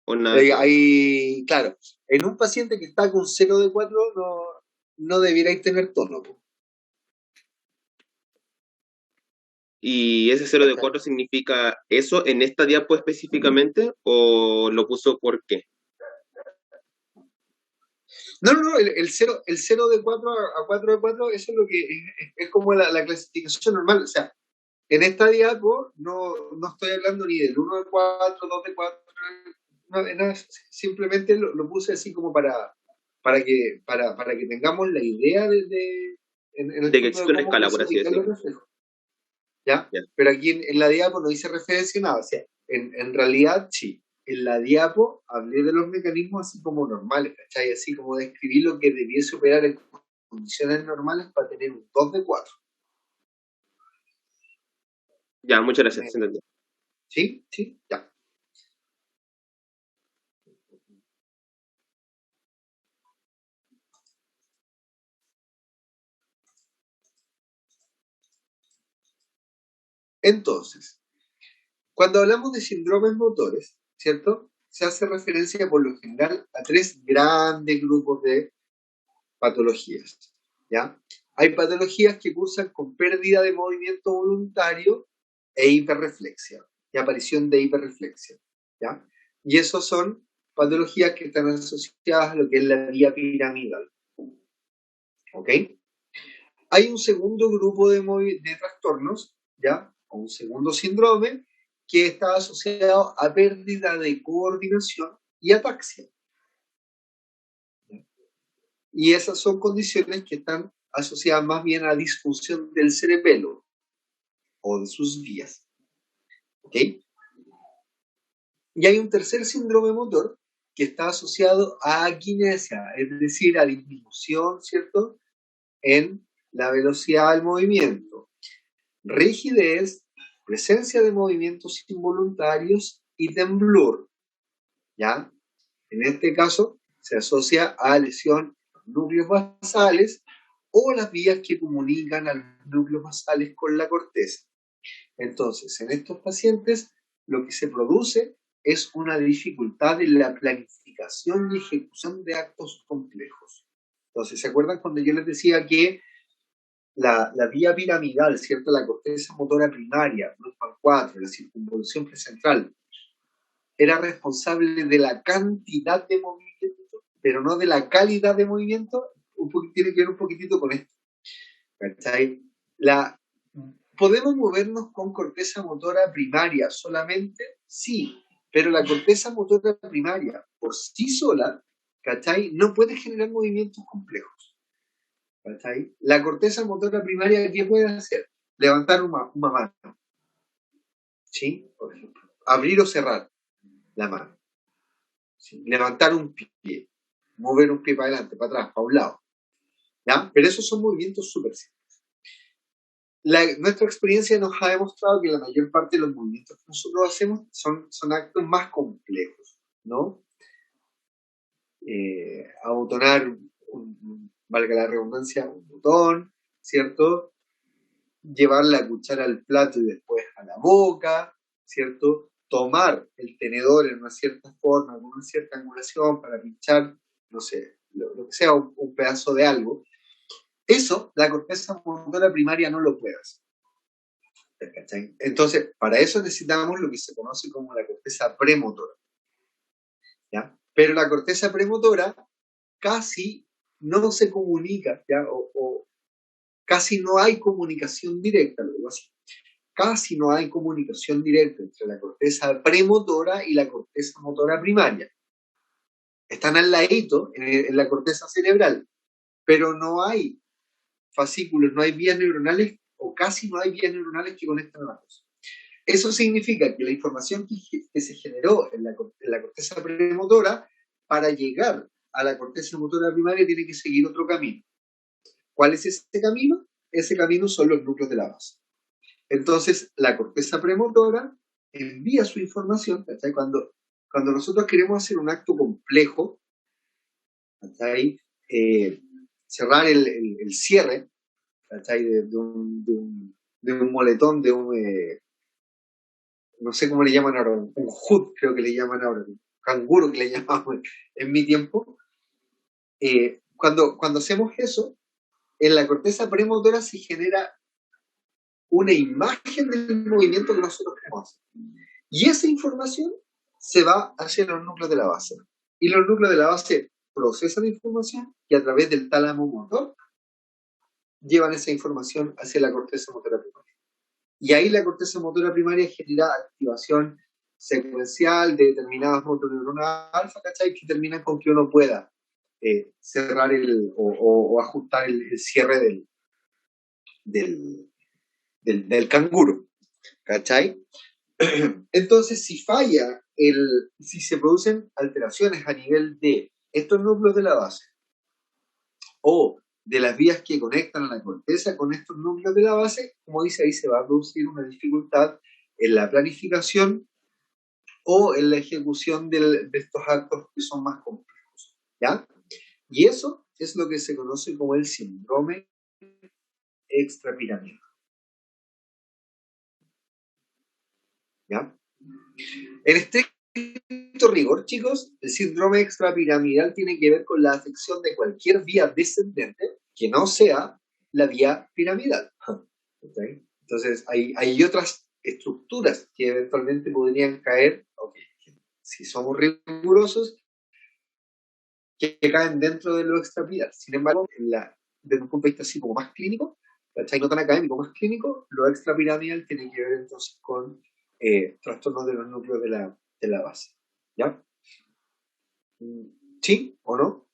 O nada. Claro, en un paciente que está con 0 de 4 no debiera tener tono. ¿Y ese 0 de 4 significa eso en esta diapo específicamente o lo puso por qué? No, el 0 de 4 a 4 de 4, eso es lo que es como la clasificación normal. O sea, en esta diapo no estoy hablando ni del 1 de 4, 2 de 4, nada, simplemente lo puse así como para que tengamos la idea de que existe una escala, por así decirlo. ¿Ya? Pero aquí en la diapo no hice referencia a nada. O sea, en realidad sí. En la diapo hablé de los mecanismos así como normales, ¿cachai? Así como describir lo que debiese operar en condiciones normales para tener un 2 de 4. Ya, muchas gracias, se entendió. ¿Sí? ¿Sí? Ya. Entonces, cuando hablamos de síndromes motores, ¿cierto? Se hace referencia por lo general a tres grandes grupos de patologías, ¿ya? Hay patologías que cursan con pérdida de movimiento voluntario e hiperreflexia, y aparición de hiperreflexia, ¿ya? Y esos son patologías que están asociadas a lo que es la vía piramidal, ¿ok? Hay un segundo grupo de trastornos, ¿ya? O un segundo síndrome que está asociado a pérdida de coordinación y ataxia. Y esas son condiciones que están asociadas más bien a la disfunción del cerebelo o de sus vías. ¿Ok? Y hay un tercer síndrome motor que está asociado a aquinesia, es decir, a disminución, ¿cierto?, en la velocidad del movimiento, rigidez, presencia de movimientos involuntarios y temblor, ¿ya? En este caso, se asocia a lesión de los núcleos basales o las vías que comunican a los núcleos basales con la corteza. Entonces, en estos pacientes, lo que se produce es una dificultad en la planificación y ejecución de actos complejos. Entonces, ¿se acuerdan cuando yo les decía que la vía piramidal, ¿cierto? La corteza motora primaria, 4, la circunvolución precentral, era responsable de la cantidad de movimiento, pero no de la calidad de movimiento? Tiene que ver un poquitito con esto. ¿Cachai? ¿Podemos movernos con corteza motora primaria solamente? Sí, pero la corteza motora primaria por sí sola, ¿cachai?, no puede generar movimientos complejos. ¿Cachai? La corteza motora primaria, ¿qué puede hacer? Levantar una mano, ¿sí? Por ejemplo, abrir o cerrar la mano, ¿sí? Levantar un pie, mover un pie para adelante, para atrás, para un lado, ¿ya? Pero esos son movimientos súper simples. Nuestra experiencia nos ha demostrado que la mayor parte de los movimientos que nosotros hacemos son actos más complejos, ¿no? Abotonar, valga la redundancia, un botón, ¿cierto? Llevar la cuchara al plato y después a la boca, ¿cierto? Tomar el tenedor en una cierta forma, con una cierta angulación para pinchar, no sé, lo que sea, un pedazo de algo. Eso, la corteza motora primaria no lo puede hacer. ¿Cachai? Entonces, para eso necesitamos lo que se conoce como la corteza premotora, ¿ya? Pero la corteza premotora casi no se comunica, ¿ya? O casi no hay comunicación directa, lo digo así. Casi no hay comunicación directa entre la corteza premotora y la corteza motora primaria. Están al ladito en la corteza cerebral, pero no hay fascículos, no hay vías neuronales, o casi no hay vías neuronales que conectan a las cosas. Eso significa que la información que se generó en la corteza premotora, para llegar a la corteza motora primaria, tiene que seguir otro camino. ¿Cuál es ese camino? Ese camino son los núcleos de la base. Entonces, la corteza premotora envía su información, ¿cachai? Cuando nosotros queremos hacer un acto complejo, ¿cachai? Cerrar el cierre, ¿cachai? De un moletón, no sé cómo le llaman ahora, un hood creo que le llaman ahora, un canguro que le llamamos en mi tiempo. Cuando hacemos eso, en la corteza premotora se genera una imagen del movimiento que nosotros queremos hacer. Y esa información se va hacia los núcleos de la base. Y los núcleos de la base procesan información y a través del tálamo motor llevan esa información hacia la corteza motora primaria. Y ahí la corteza motora primaria genera activación secuencial de determinadas motoneuronas alfa, ¿cachai? Que terminan con que uno pueda cerrar o ajustar el cierre del canguro, ¿cachai? Entonces, si se producen alteraciones a nivel de estos núcleos de la base, o de las vías que conectan a la corteza con estos núcleos de la base, como dice ahí, se va a producir una dificultad en la planificación o en la ejecución de estos actos que son más complejos, ¿ya? Y eso es lo que se conoce como el síndrome extrapiramidal, ¿ya? En estricto rigor, chicos, el síndrome extrapiramidal tiene que ver con la afección de cualquier vía descendente que no sea la vía piramidal. ¿Okay? Entonces, hay otras estructuras que eventualmente podrían caer, okay, si somos rigurosos, que caen dentro de lo extrapiramidal. Sin embargo, desde un punto de vista así como más clínico, ¿cachai? No tan académico, más clínico, lo extrapiramidal tiene que ver entonces con trastornos de los núcleos de la base. ¿Ya? ¿Sí o no?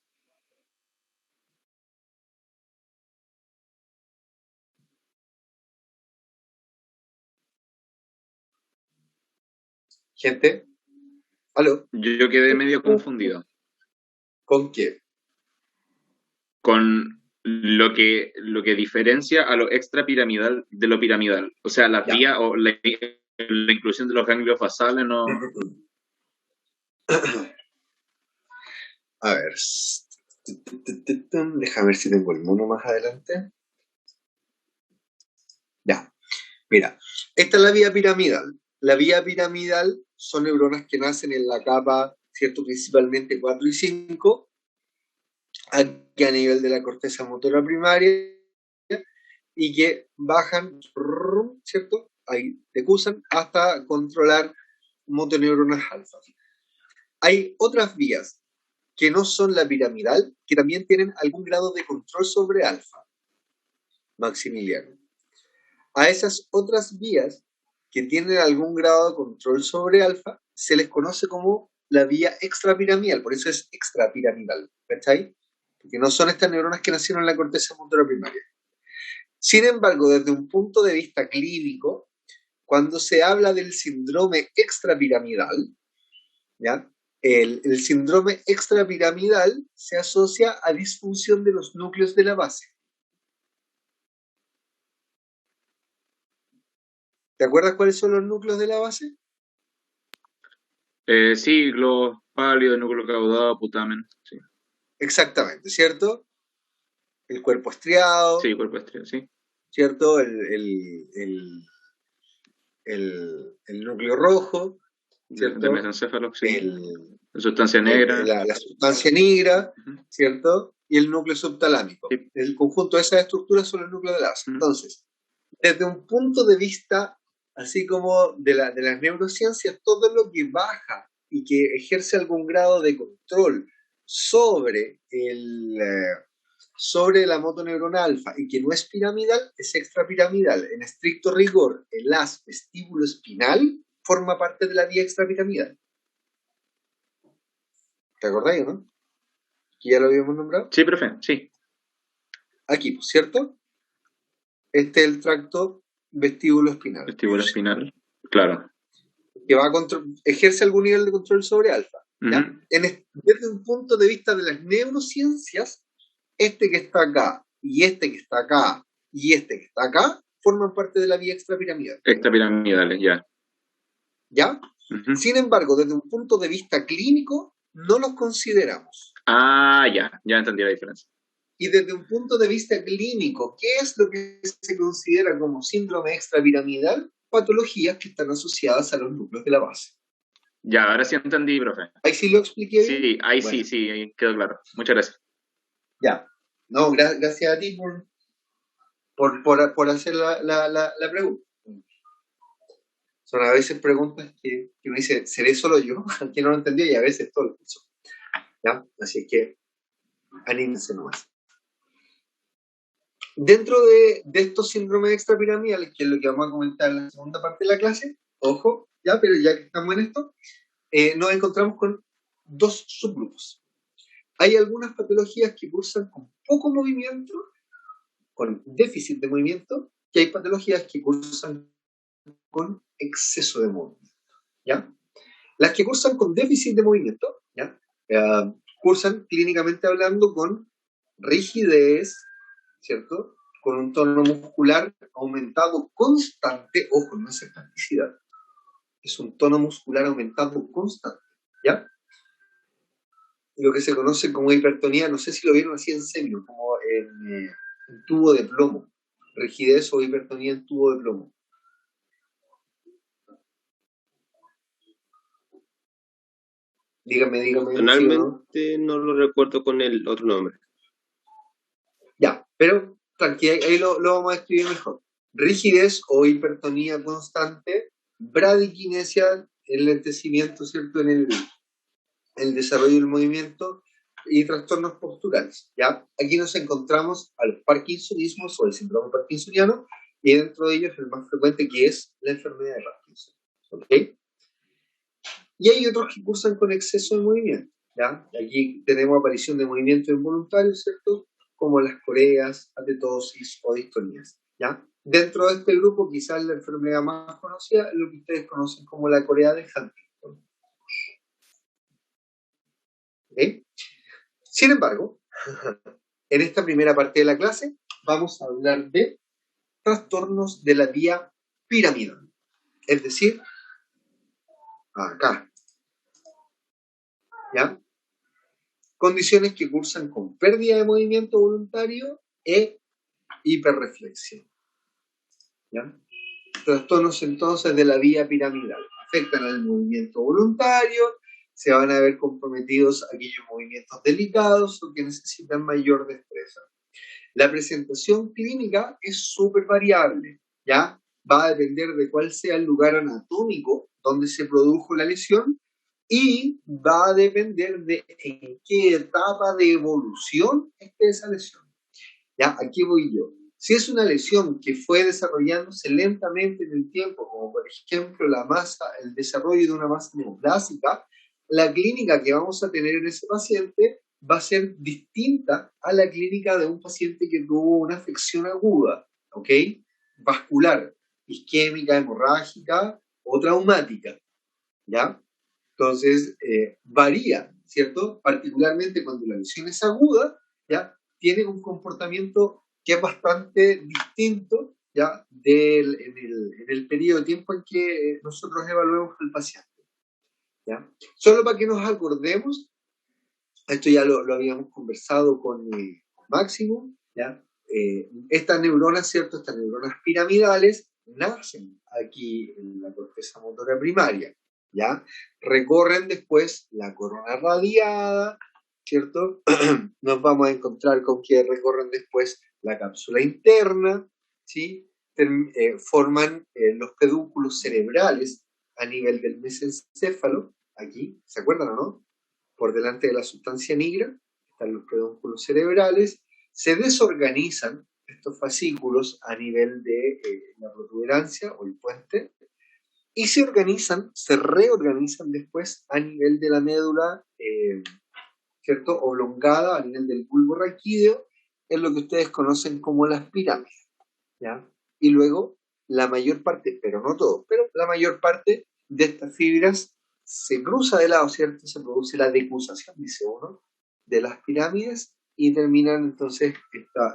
Gente, ¿aló? Yo quedé medio confundido ¿Con qué? con lo que diferencia a lo extrapiramidal de lo piramidal. O sea, las Ya. vías o la inclusión de los ganglios basales no... A ver. Déjame ver si tengo el mono más adelante. Ya. Mira, esta es la vía piramidal. La vía piramidal son neuronas que nacen en la capa, ¿cierto? Principalmente 4 y 5, aquí a nivel de la corteza motora primaria, y que bajan, ¿cierto? Ahí decusan hasta controlar motoneuronas alfa. Hay otras vías que no son la piramidal, que también tienen algún grado de control sobre alfa, Maximiliano. A esas otras vías que tienen algún grado de control sobre alfa, se les conoce como la vía extrapiramidal, por eso es extrapiramidal, ¿cachai? Porque no son estas neuronas que nacieron en la corteza motora primaria. Sin embargo, desde un punto de vista clínico, cuando se habla del síndrome extrapiramidal, ¿ya? El síndrome extrapiramidal se asocia a disfunción de los núcleos de la base. ¿Te acuerdas cuáles son los núcleos de la base? Sí, globos pálidos, núcleo caudado, putamen. Sí, Exactamente, ¿cierto? El cuerpo estriado, sí, cuerpo estriado, sí. ¿cierto? El núcleo rojo, ¿cierto? De mesencéfalo, sí. La Sustancia negra. la sustancia negra, Ujú. ¿cierto? Y el núcleo subtalámico. Sí. El conjunto de esas estructuras son los núcleos de la base. Ujú. Entonces, desde un punto de vista, así como de las neurociencias, todo lo que baja y que ejerce algún grado de control sobre sobre la motoneurona alfa y que no es piramidal, es extrapiramidal. En estricto rigor, el haz vestíbulo espinal forma parte de la vía extrapiramidal. ¿Te acordáis, no? Que ya lo habíamos nombrado. Sí, profe, sí. Aquí, ¿cierto? Este es el tracto vestíbulo espinal. Vestíbulo espinal, claro. Que va a ejerce algún nivel de control sobre alfa. ¿Ya? Ujú. Desde un punto de vista de las neurociencias, este que está acá, y este que está acá, y este que está acá, forman parte de la vía extrapiramidal. Extrapiramidales, ya. ¿Ya? Ujú. Sin embargo, desde un punto de vista clínico, no los consideramos. Ah, ya entendí la diferencia. Y desde un punto de vista clínico, ¿qué es lo que se considera como síndrome extrapiramidal? Patologías que están asociadas a los núcleos de la base. Ya, ahora sí entendí, profe. ¿Ahí sí lo expliqué bien? Sí, ahí Bueno. sí, ahí quedó claro. Muchas gracias. Ya. No, gracias a ti por hacer la pregunta. Son a veces preguntas que uno dice, ¿seré solo yo? Que no lo entendió, y a veces todo el curso. ¿Ya? Así que anímense nomás. Dentro de estos síndromes extrapiramidales, que es lo que vamos a comentar en la segunda parte de la clase, ojo, ya, pero ya que estamos en esto, nos encontramos con dos subgrupos. Hay algunas patologías que cursan con poco movimiento, con déficit de movimiento, y hay patologías que cursan con exceso de movimiento, ¿ya? Las que cursan con déficit de movimiento, ¿ya? Cursan clínicamente hablando con rigidez, ¿cierto? Con un tono muscular aumentado constante, ojo, no es espasticidad, es un tono muscular aumentado constante, ¿ya? Lo que se conoce como hipertonía, no sé si lo vieron así en serio, como en tubo de plomo, rigidez o hipertonía en tubo de plomo. Dígame, ¿sí o no? Personalmente no lo recuerdo con el otro nombre. Ya, pero tranquilo, ahí lo vamos a escribir mejor. Rigidez o hipertonía constante, bradiquinesia, el lentecimiento, ¿cierto? En el desarrollo del movimiento y trastornos posturales, ¿ya? Aquí nos encontramos al parkinsonismo o el síndrome parkinsoniano y dentro de ellos el más frecuente que es la enfermedad de Parkinson, ¿ok? Y hay otros que cursan con exceso de movimiento, ¿ya? Aquí tenemos aparición de movimientos involuntarios, ¿cierto? Como las coreas, atetosis o distonías, ¿ya? Dentro de este grupo, quizás la enfermedad más conocida es lo que ustedes conocen como la corea de Huntington. ¿Okay? Sin embargo, en esta primera parte de la clase vamos a hablar de trastornos de la vía piramidal, es decir, acá, ¿ya? Condiciones que cursan con pérdida de movimiento voluntario e hiperreflexión, ¿ya? Trastornos entonces de la vía piramidal afectan al movimiento voluntario, se van a ver comprometidos aquellos movimientos delicados o que necesitan mayor destreza. La presentación clínica es súper variable, ¿ya? Va a depender de cuál sea el lugar anatómico donde se produjo la lesión y va a depender de en qué etapa de evolución esté esa lesión. ¿Ya? Aquí voy yo. Si es una lesión que fue desarrollándose lentamente en el tiempo, como por ejemplo el desarrollo de una masa neoplásica, la clínica que vamos a tener en ese paciente va a ser distinta a la clínica de un paciente que tuvo una afección aguda, ¿ok? Vascular, isquémica, hemorrágica o traumática, ¿ya? Entonces, varía, ¿cierto? Particularmente cuando la lesión es aguda, ¿ya? Tiene un comportamiento que es bastante distinto, ¿ya? En el periodo de tiempo en que nosotros evaluemos al paciente, ¿ya? Solo para que nos acordemos, esto ya lo habíamos conversado con Máximo, ¿ya? Estas neuronas, ¿cierto? Estas neuronas piramidales nacen aquí en la corteza motora primaria, ¿ya? Recorren después la corona radiada, ¿cierto? Nos vamos a encontrar con que recorren después la cápsula interna, ¿sí? Forman los pedúnculos cerebrales a nivel del mesencéfalo, aquí, ¿se acuerdan o no? Por delante de la sustancia negra están los pedúnculos cerebrales, se desorganizan estos fascículos a nivel de la protuberancia o el puente, y se reorganizan después a nivel de la médula, ¿cierto? Oblongada, a nivel del bulbo raquídeo, es lo que ustedes conocen como las pirámides, ¿ya? Y luego, la mayor parte, pero no todo, pero la mayor parte de estas fibras se cruza de lado, ¿cierto? Se produce la decusación, dice uno, de las pirámides y terminan entonces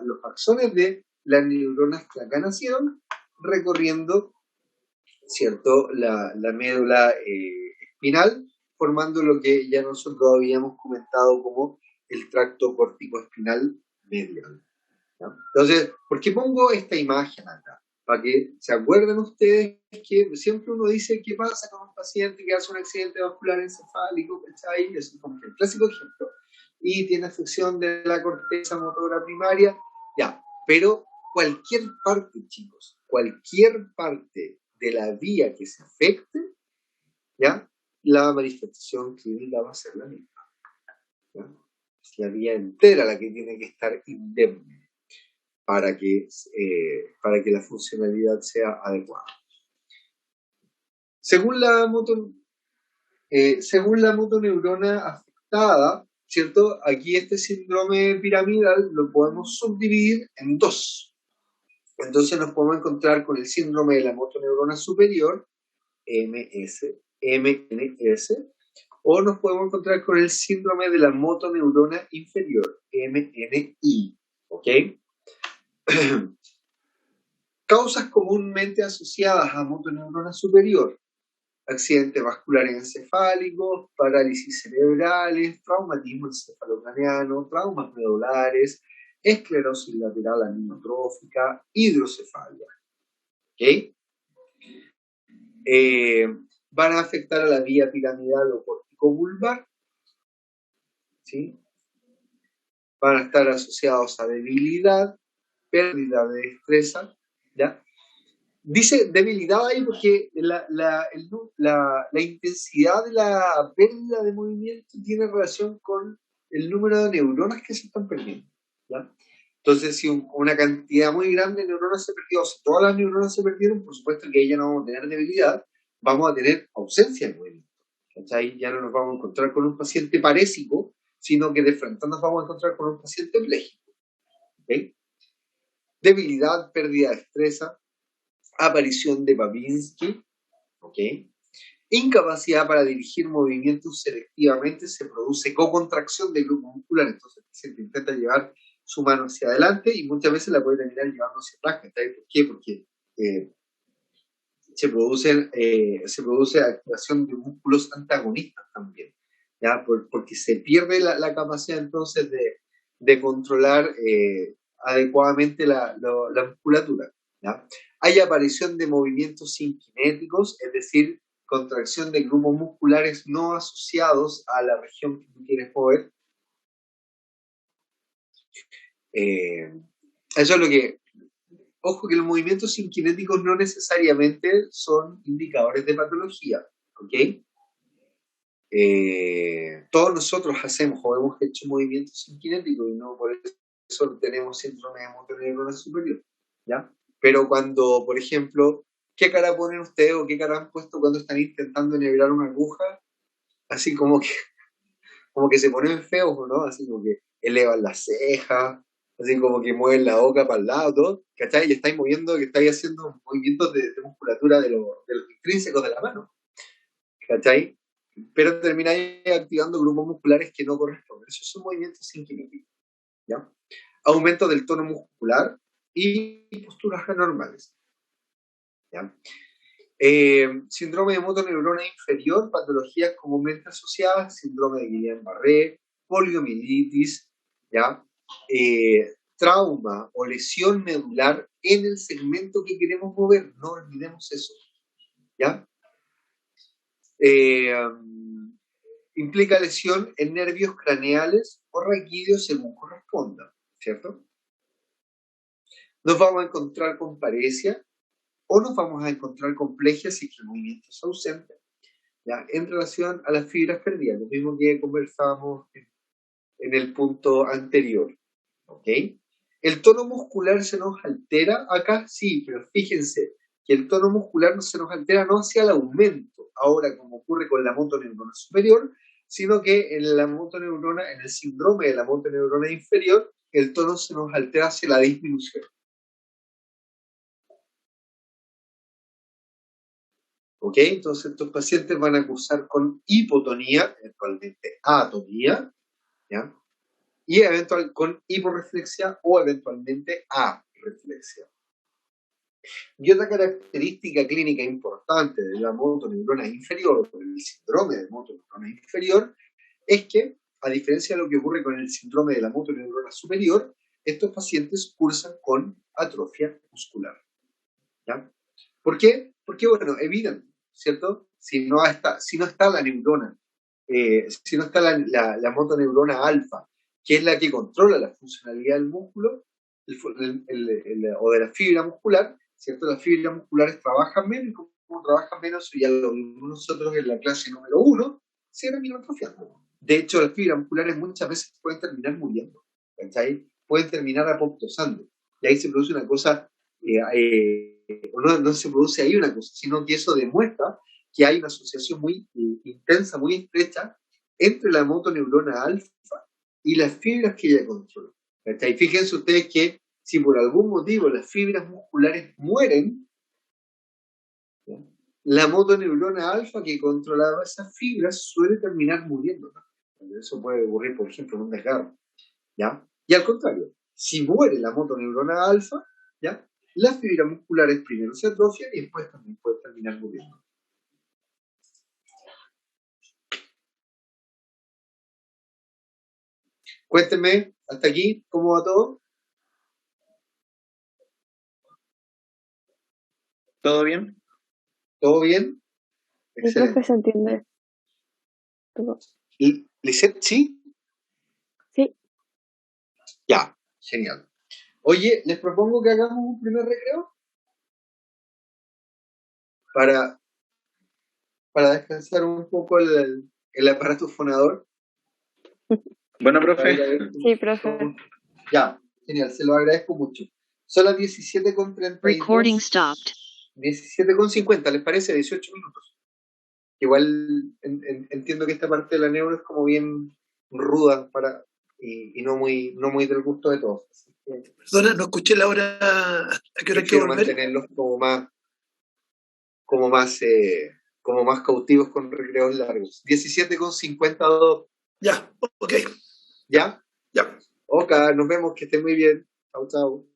los axones de las neuronas que acá nacieron recorriendo, ¿cierto? La médula espinal, formando lo que ya nosotros habíamos comentado como el tracto corticoespinal medial, ¿no? Entonces, ¿por qué pongo esta imagen acá? Para que se acuerden ustedes que siempre uno dice qué pasa con un paciente que hace un accidente vascular encefálico, ¿cachai? Es como el clásico ejemplo, y tiene afección de la corteza motora primaria, ya, pero cualquier parte, chicos, cualquier parte de la vía que se afecte, ¿ya? La manifestación clínica va a ser la misma, ¿ya? Es la vía entera la que tiene que estar indemne para que la funcionalidad sea adecuada. Según la motoneurona afectada, ¿cierto? Aquí este síndrome piramidal lo podemos subdividir en dos. Entonces nos podemos encontrar con el síndrome de la motoneurona superior, MNS, o nos podemos encontrar con el síndrome de la motoneurona inferior, MNI, ¿ok? Causas comúnmente asociadas a motoneurona superior: accidentes vasculares encefálicos, parálisis cerebrales, traumatismo encefalocraneano, traumas medulares, esclerosis lateral amiotrófica, hidrocefalia. ¿Ok? Van a afectar a la vía piramidal o corticobulbar, ¿sí? Van a estar asociados a debilidad, pérdida de destreza, ¿ya? Dice debilidad ahí porque la intensidad de la pérdida de movimiento tiene relación con el número de neuronas que se están perdiendo, ¿ya? Entonces, si una cantidad muy grande de neuronas se perdió, si todas las neuronas se perdieron, por supuesto que ahí ya no vamos a tener debilidad, vamos a tener ausencia de movimiento. ¿Cachai? Ya no nos vamos a encontrar con un paciente parésico, sino que de frente nos vamos a encontrar con un paciente pléjico. ¿Okay? Debilidad, pérdida de destreza, aparición de Babinski, ¿okay? Incapacidad para dirigir movimientos selectivamente, se produce cocontracción del grupo muscular, entonces el paciente intenta llevar su mano hacia adelante y muchas veces la puede terminar llevando hacia atrás. ¿Por qué? Porque se produce activación de músculos antagonistas también, ¿ya? Porque se pierde la capacidad entonces de controlar adecuadamente la musculatura, ¿ya? Hay aparición de movimientos inkinéticos, es decir, contracción de grupos musculares no asociados a la región que tú quieres mover. Eso es lo que... Ojo que los movimientos inkinéticos no necesariamente son indicadores de patología, ¿ok? Todos nosotros hacemos o hemos hecho movimientos inkinéticos y no por eso tenemos síndrome de motoneurona superior, ¿ya? Pero cuando, por ejemplo, ¿qué cara ponen ustedes o qué cara han puesto cuando están intentando enhebrar una aguja? Así como que se ponen feos, ¿no? Así como que elevan las cejas, así como que mueven la boca para el lado, todo, ¿cachai? Y estáis moviendo, que estáis haciendo movimientos de musculatura de los intrínsecos de la mano, ¿cachai? Pero termináis activando grupos musculares que no corresponden. Esos son movimientos inkinéticos, ¿ya? Aumento del tono muscular y posturas anormales, ¿ya? Síndrome de motoneurona inferior, patologías comúnmente asociadas, síndrome de Guillain-Barré, poliomielitis, ¿ya? Trauma o lesión medular en el segmento que queremos mover, no olvidemos eso, ¿ya? Implica lesión en nervios craneales o raquídeos según corresponda, ¿cierto? Nos vamos a encontrar con paresia o nos vamos a encontrar con plegia si el movimiento es ausente, ¿ya? En relación a las fibras perdidas, lo mismo que conversábamos en el punto anterior, ¿ok? ¿El tono muscular se nos altera? Acá sí, pero fíjense que el tono muscular no se nos altera no hacia el aumento, ahora como ocurre con la motoneurona superior, sino que en la motoneurona, en el síndrome de la motoneurona inferior, el tono se nos altera hacia la disminución. ¿Ok? Entonces estos pacientes van a cursar con hipotonía, eventualmente atonía, ¿ya? Y con hiporreflexia o eventualmente areflexia. Y otra característica clínica importante de la motoneurona inferior, o el síndrome de motoneurona inferior, es que, a diferencia de lo que ocurre con el síndrome de la motoneurona superior, estos pacientes cursan con atrofia muscular, ¿ya? ¿Por qué? Porque, bueno, evidente, ¿cierto? Si no está la neurona, si no está la motoneurona alfa, que es la que controla la funcionalidad del músculo o de la fibra muscular, ¿cierto? Las fibras musculares trabajan menos, y como trabajan menos, ya lo vimos nosotros en la clase número 1, se terminan atrofiando. De hecho, las fibras musculares muchas veces pueden terminar muriendo, ¿cachai? Pueden terminar apoptosando. Y ahí se produce una cosa, o no se produce ahí una cosa, sino que eso demuestra que hay una asociación muy intensa, muy estrecha, entre la motoneurona alfa y las fibras que ella controla. ¿Cachai? Fíjense ustedes que si por algún motivo las fibras musculares mueren, ¿ya? La motoneurona alfa que controlaba esas fibras suele terminar muriendo, ¿no? Eso puede ocurrir, por ejemplo, en un desgarro, ¿ya? Y al contrario, Si muere la motoneurona alfa, ¿ya? Las fibras musculares primero se atrofian y después también pueden terminar muriendo. Cuéntenme, hasta aquí, ¿cómo va todo? ¿Todo bien? ¿Todo bien? Sí, profe, Excelente. se entiende. Todo. ¿Y Lisette, sí? Sí, Ya, genial. Oye, les propongo que hagamos un primer recreo para descansar un poco el aparato fonador. Bueno, Para ir a profe. ver sí, profe. Ya, genial, se lo agradezco mucho. Son las 17:32. Recording stopped. 17:50, ¿les parece? 18 minutos. Igual entiendo que esta parte de la neuro es como bien ruda y no muy del gusto de todos. Así que Perdona, no escuché la hora. ¿A qué hora hay que prefiero volver? mantenerlos como más cautivos con recreos largos. 17:52. Ya, ok. ¿Ya? Ya. Ok, nos vemos, que estén muy bien. Chau, chau.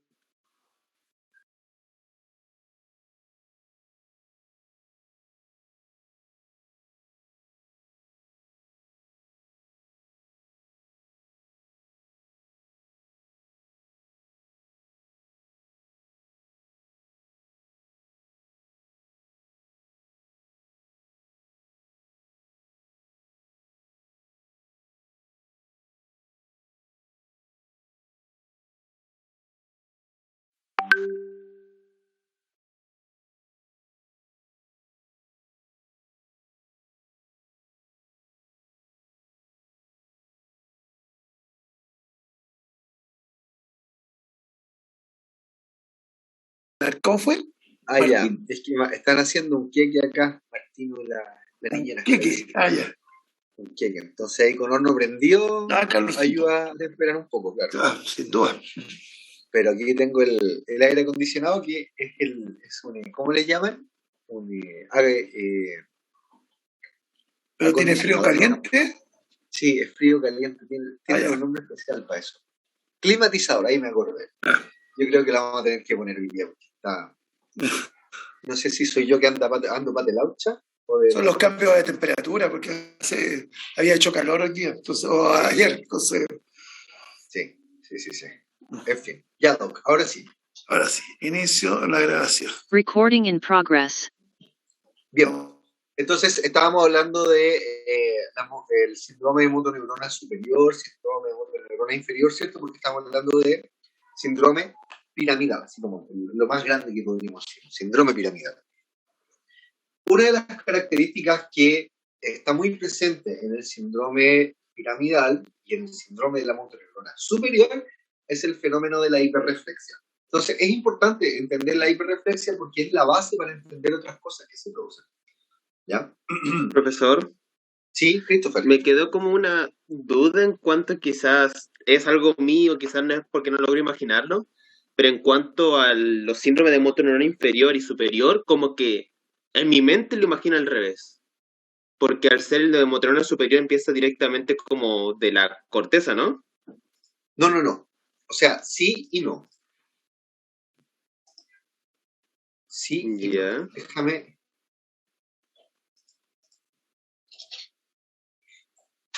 ¿Cómo fue? Ah, ya. Martín. Es que están haciendo un queque acá, Martín y la niñera. ¿Qué? Ah, ya. Un queque. Entonces ahí con horno prendido Ah, Carlos. ayuda a temperar un poco, claro. Ah, sin duda. Pero aquí tengo el aire acondicionado que es un, ¿cómo le llaman? ¿Pero tiene frío acondicionador, caliente? Sí, es frío, caliente, tiene ya. un nombre especial para eso. Climatizador, ahí me acordé. Yo creo que la vamos a tener que poner hoy día, porque está... No sé si soy yo que ando pate laucha, o de... Son los cambios de temperatura, porque había hecho calor hoy día, entonces, o ayer, entonces, Sí. En fin, ya, Doc, ahora sí. ahora sí, inicio la grabación. Recording in progress. Bien, entonces estábamos hablando de el síndrome de motoneurona superior, síndrome de motoneurona inferior, ¿cierto? Porque estamos hablando de síndrome piramidal, así como lo más grande que podríamos decir, síndrome piramidal. Una de las características que está muy presente en el síndrome piramidal y en el síndrome de la motoneurona superior es el fenómeno de la hiperreflexia. Entonces es importante entender la hiperreflexia porque es la base para entender otras cosas que se producen. ¿Ya? Profesor, Sí, Christopher. me quedó como una duda en cuanto quizás es algo mío, quizás no es porque no logro imaginarlo, pero en cuanto a los síndromes de motoneurona inferior y superior, como que en mi mente lo imagino al revés. Porque al ser el de motoneurona superior empieza directamente como de la corteza, ¿no? No. O sea, sí y no. Sí y Ya. no. Déjame.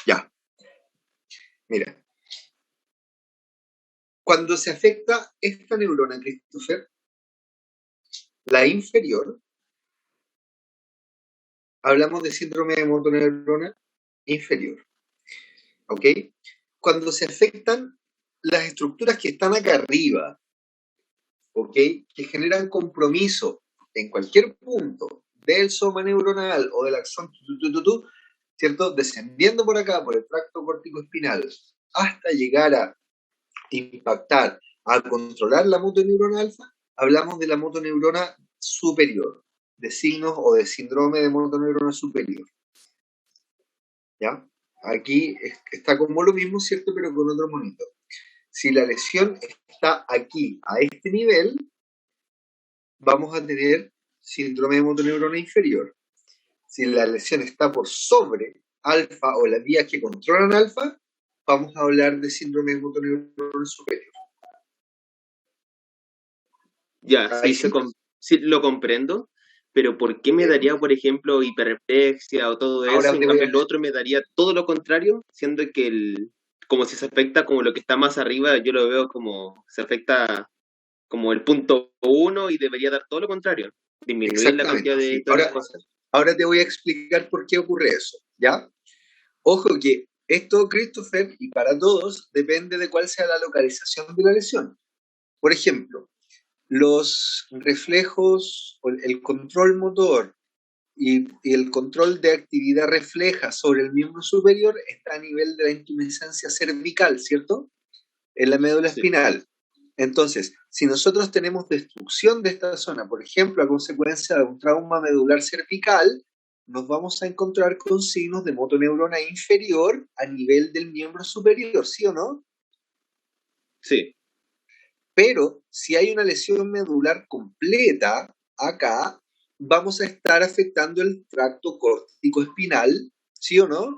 Ya. Mira. Cuando se afecta esta neurona, Christopher, la inferior, hablamos de síndrome de motoneurona inferior. ¿Ok? Cuando se afectan las estructuras que están acá arriba, ¿ok? Que generan compromiso en cualquier punto del soma neuronal o del axón, ¿cierto? Descendiendo por acá, por el tracto corticoespinal, hasta llegar a impactar, a controlar la motoneurona alfa, hablamos de la motoneurona superior, de signos o de síndrome de motoneurona superior. ¿Ya? Aquí está como lo mismo, ¿cierto? Pero con otro monito. Si la lesión está aquí, a este nivel, vamos a tener síndrome de motoneurona inferior. Si la lesión está por sobre alfa o las vías que controlan alfa, vamos a hablar de síndrome de motoneurona superior. Ya, Ahí sí, sí. sí lo comprendo, pero ¿por qué me daría, por ejemplo, hiperreflexia o todo Ahora eso? En te voy cambio, a... el otro me daría todo lo contrario, siendo que como si se afecta como lo que está más arriba, yo lo veo como se afecta como el punto uno y debería dar todo lo contrario, disminuir la Exactamente, cantidad de sí. todas esas cosas. Ahora te voy a explicar por qué ocurre eso, ¿ya? Ojo que esto, Christopher, y para todos, depende de cuál sea la localización de la lesión. Por ejemplo, los reflejos, o el control motor y el control de actividad refleja sobre el miembro superior está a nivel de la intumescencia cervical, ¿cierto? En la médula Sí. espinal. Entonces, si nosotros tenemos destrucción de esta zona, por ejemplo, a consecuencia de un trauma medular cervical, nos vamos a encontrar con signos de motoneurona inferior a nivel del miembro superior, ¿sí o no? Sí, Pero si hay una lesión medular completa acá, vamos a estar afectando el tracto córtico-espinal, ¿sí o no?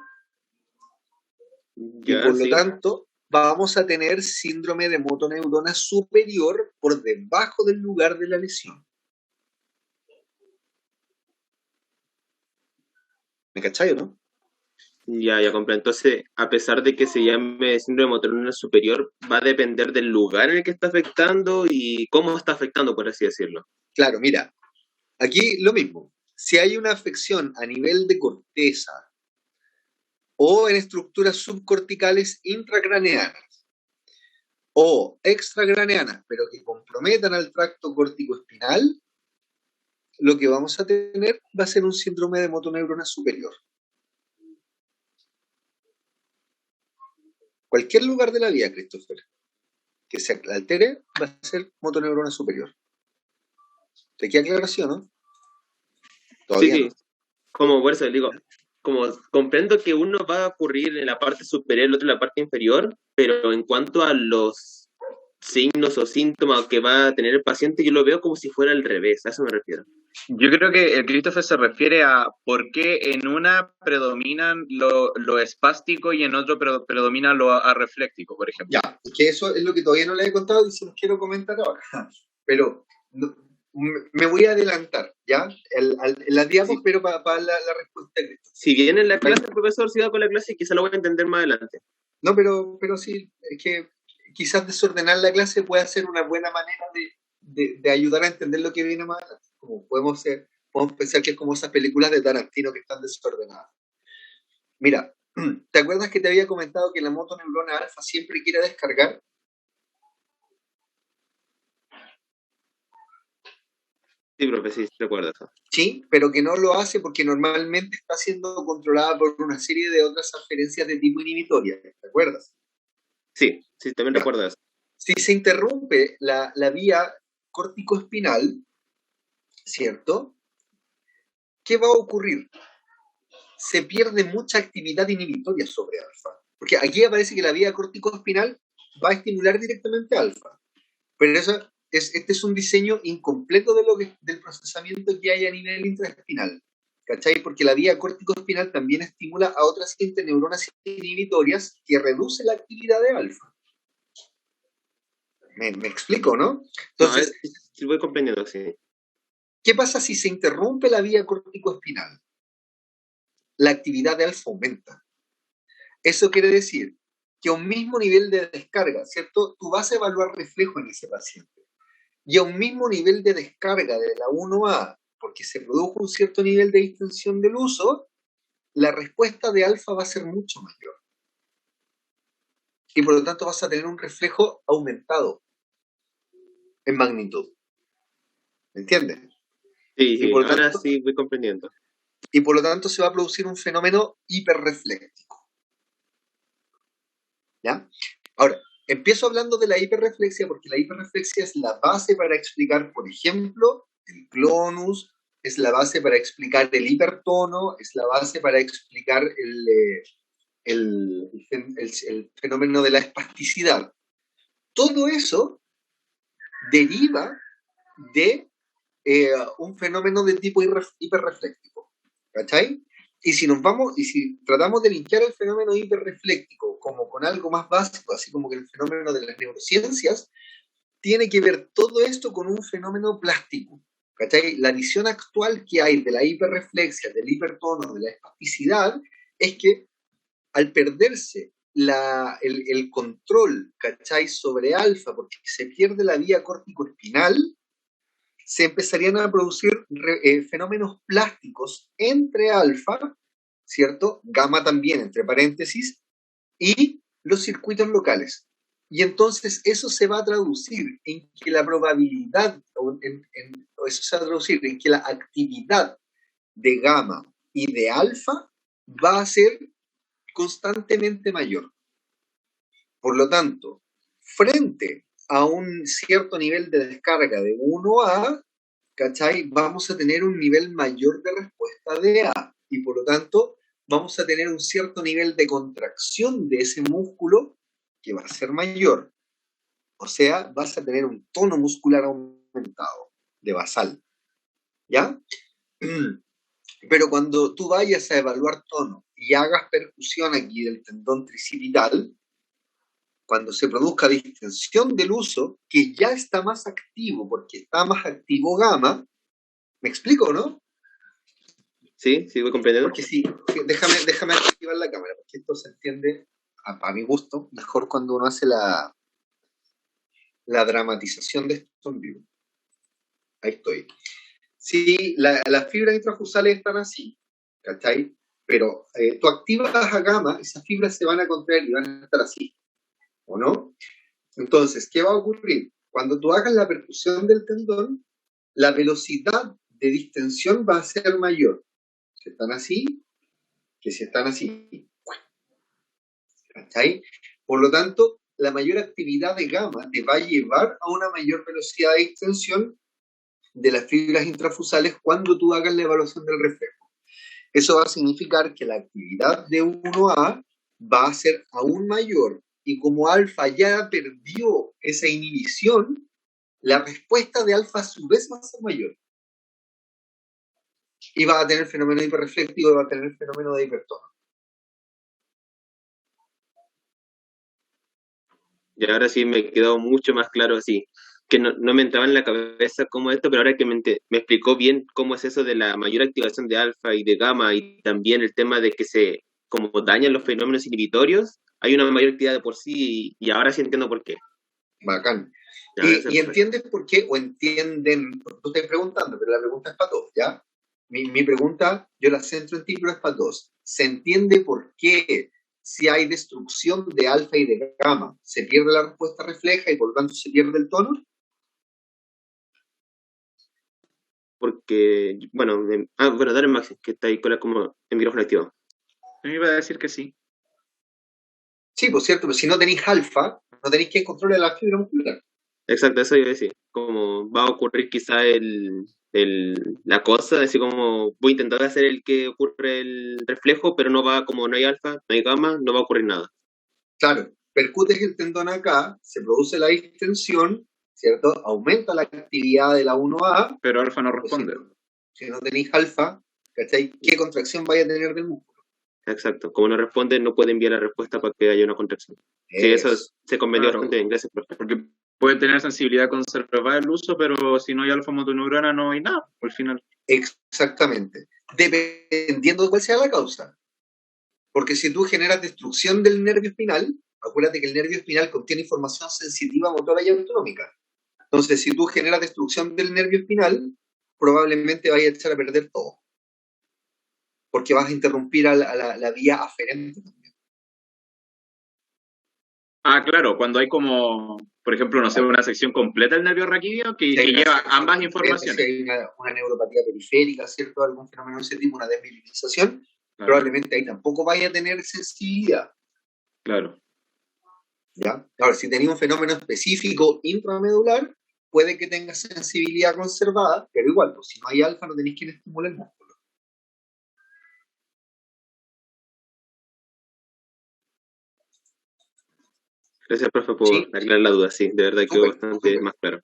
Y ya, por lo sí. tanto, vamos a tener síndrome de motoneurona superior por debajo del lugar de la lesión. ¿Me cachai o no? Ya comprendo. Entonces, a pesar de que se llame síndrome motoneurona superior, va a depender del lugar en el que está afectando y cómo está afectando, por así decirlo. Claro, mira, aquí lo mismo. Si hay una afección a nivel de corteza o en estructuras subcorticales intracraneanas o extracraneanas, pero que comprometan al tracto córtico-espinal, lo que vamos a tener va a ser un síndrome de motoneurona superior. Cualquier lugar de la vía, Christopher, que se altere, va a ser motoneurona superior. ¿Te queda claro, sí o no? Todavía Sí, no. como por eso digo, como comprendo que uno va a ocurrir en la parte superior, el otro en la parte inferior, pero en cuanto a los signos o síntomas que va a tener el paciente, yo lo veo como si fuera al revés, a eso me refiero. Yo creo que el Christopher se refiere a por qué en una predominan lo espástico y en otro predomina lo arrefléctico, por ejemplo. Ya, es que eso es lo que todavía no les he contado y se los quiero comentar ahora. Pero me voy a adelantar, ¿ya? En las diapos, Sí. pero para la respuesta. Si bien en la clase el profesor siga con la clase, quizá lo voy a entender más adelante. No, pero sí, es que quizás desordenar la clase puede ser una buena manera de ayudar a entender lo que viene más adelante. Como podemos pensar que es como esas películas de Tarantino que están desordenadas. Mira, ¿te acuerdas que te había comentado que la motoneurona alfa siempre quiere descargar? Sí, profe, sí, recuerdo eso. Sí, pero que no lo hace porque normalmente está siendo controlada por una serie de otras aferencias de tipo inhibitoria, ¿te acuerdas? Sí, también Ya. recuerdo eso. Si se interrumpe la vía córtico-espinal, ¿cierto? ¿Qué va a ocurrir? Se pierde mucha actividad inhibitoria sobre alfa. Porque aquí aparece que la vía córtico-espinal va a estimular directamente alfa. Pero este es un diseño incompleto del procesamiento que hay a nivel intraespinal. ¿Cachai? Porque la vía córtico-espinal también estimula a otras interneuronas inhibitorias que reduce la actividad de alfa. ¿Me explico, no? Entonces, No, sí voy comprendiendo, sí. ¿qué pasa si se interrumpe la vía córtico-espinal? La actividad de alfa aumenta. Eso quiere decir que a un mismo nivel de descarga, ¿cierto? Tú vas a evaluar reflejo en ese paciente. Y a un mismo nivel de descarga de la 1A, porque se produjo un cierto nivel de distensión del uso, la respuesta de alfa va a ser mucho mayor. Y por lo tanto vas a tener un reflejo aumentado en magnitud. ¿Me entiendes? Sí, Y por lo ahora tanto, sí voy comprendiendo. y por lo tanto se va a producir un fenómeno hiperrefléctico. ¿Ya? Ahora, empiezo hablando de la hiperreflexia porque la hiperreflexia es la base para explicar, por ejemplo, el clonus, es la base para explicar el hipertono, es la base para explicar el fenómeno de la espasticidad. Todo eso deriva de un fenómeno de tipo hiperrefléctico. ¿Cachai? Y si tratamos de linkear el fenómeno hiperrefléctico como con algo más básico, así como que el fenómeno de las neurociencias, tiene que ver todo esto con un fenómeno plástico. ¿Cachai? La visión actual que hay de la hiperreflexia, del hipertono, de la espasticidad, es que al perderse el control, ¿cachai? Sobre alfa, porque se pierde la vía córtico-espinal, se empezarían a producir fenómenos plásticos entre alfa, ¿cierto? Gamma también, entre paréntesis, y los circuitos locales. Y entonces eso se va a traducir en que la probabilidad, o eso se va a traducir en que la actividad de gamma y de alfa va a ser constantemente mayor. Por lo tanto, frente a un cierto nivel de descarga de 1A, ¿cachai? Vamos a tener un nivel mayor de respuesta de A. Y por lo tanto, vamos a tener un cierto nivel de contracción de ese músculo que va a ser mayor. O sea, vas a tener un tono muscular aumentado, de basal. ¿Ya? Pero cuando tú vayas a evaluar tono y hagas percusión aquí del tendón tricipital, cuando se produzca distensión del uso, que ya está más activo, porque está más activo gamma, ¿me explico, no? Sí, voy comprendiendo. Porque sí, déjame activar la cámara, porque esto se entiende, a mi gusto, mejor cuando uno hace la dramatización de esto en vivo. Ahí estoy. Sí, las fibras intrafusales están así, ¿cachai? Pero tú activas a gamma, esas fibras se van a contraer y van a estar así, ¿o no? Entonces, ¿qué va a ocurrir? Cuando tú hagas la percusión del tendón, la velocidad de distensión va a ser mayor. Si están así, que si están así. ¿Cachai? Por lo tanto, la mayor actividad de gamma te va a llevar a una mayor velocidad de distensión de las fibras intrafusales cuando tú hagas la evaluación del reflejo. Eso va a significar que la actividad de 1A va a ser aún mayor, y como alfa ya perdió esa inhibición, la respuesta de alfa a su vez va a ser mayor. Y va a tener fenómeno hiperreflectivo y va a tener fenómeno de hipertono. Y ahora sí me quedó mucho más claro así. Que no me entraba en la cabeza cómo esto, pero ahora que me explicó bien cómo es eso de la mayor activación de alfa y de gamma, y también el tema de que se como dañan los fenómenos inhibitorios, hay una mayor actividad de por sí, y ahora sí entiendo por qué. Bacán. Ya, ahora sí, Y entiendes por qué, o entienden, tú estás preguntando, pero la pregunta es para todos, ¿ya? Mi pregunta, yo la centro en ti, pero es para todos. ¿Se entiende por qué si hay destrucción de alfa y de gamma, se pierde la respuesta refleja y por lo tanto se pierde el tono? porque, bueno, dale Maxi, que está ahí con como el micrófono activado. Me iba a decir que sí. Sí, pues cierto, pero si no tenéis alfa, no tenéis quien controle la fibra muscular. Exacto, eso iba a decir. Como va a ocurrir quizá la cosa, así como voy a intentar hacer el que ocurre el reflejo, pero no va, como no hay alfa, no hay gamma, no va a ocurrir nada. Claro, percutes el tendón acá, se produce la distensión, ¿cierto? Aumenta la actividad de la 1A. Pero alfa no responde. Si no tenéis alfa, ¿cachai? ¿Qué contracción vaya a tener del músculo? Exacto, como no responde, no puede enviar la respuesta para que haya una contracción. Sí, eso se convenció bastante bien, gracias, profe. Porque puede tener sensibilidad a conservar el uso, pero si no hay alfa motoneurona no hay nada, al final. Exactamente. Dependiendo de cuál sea la causa. Porque si tú generas destrucción del nervio espinal, acuérdate que el nervio espinal contiene información sensitiva, motora y autonómica. Entonces, si tú generas destrucción del nervio espinal, probablemente vaya a echar a perder todo. Porque vas a interrumpir a la vía aferente también. Ah, claro, cuando hay como, por ejemplo, no sé, una sección completa del nervio raquídeo que lleva ambas informaciones. Si hay una neuropatía periférica, ¿cierto? Algún fenómeno de ese tipo, una desmilinización, Claro. probablemente ahí tampoco vaya a tener sensibilidad. Claro. ¿Ya? Ahora, si tenía un fenómeno específico intramedular, puede que tenga sensibilidad conservada, pero igual, pues si no hay alfa, no tenéis quien estimule el músculo. Gracias, profe, por aclarar la duda, sí, de verdad quedó bastante más claro.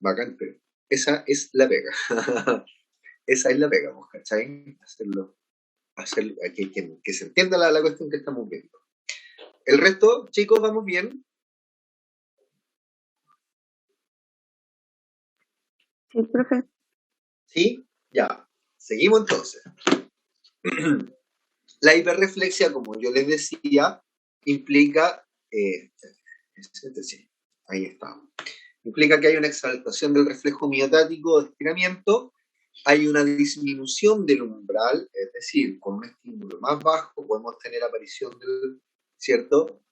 Bacán, pero esa es la pega. Esa es la pega, ¿cachai? Que se entienda la cuestión que estamos viendo. El resto, chicos, vamos bien. Sí, profe. ¿Sí? Ya. Seguimos entonces. La hiperreflexia, como yo les decía, implica, sí, ahí está. Implica que hay una exaltación del reflejo miotático de estiramiento, hay una disminución del umbral, es decir, con un estímulo más bajo podemos tener aparición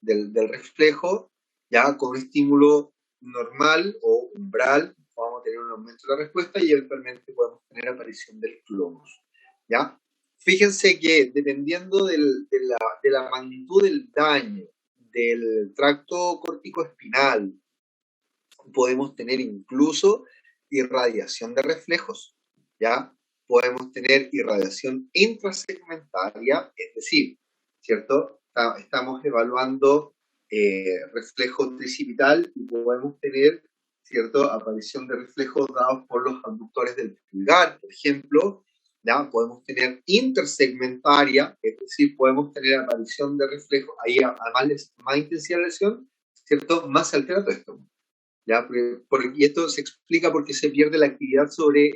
del reflejo, ya con un estímulo normal o umbral vamos a tener un aumento de la respuesta y eventualmente podemos tener aparición del clonus, ¿ya? Fíjense que dependiendo de la magnitud del daño del tracto corticoespinal, podemos tener incluso irradiación de reflejos, ¿ya? Podemos tener irradiación intrasegmentaria, es decir, ¿cierto? Estamos evaluando reflejo tricipital y podemos tener, ¿cierto? Aparición de reflejos dados por los abductores del pulgar, por ejemplo, ¿ya? Podemos tener intersegmentaria, es decir, podemos tener aparición de reflejos, ahí además más intensidad de lesión, ¿cierto? Más se altera todo esto. ¿Ya? Y esto se explica porque se pierde la actividad sobre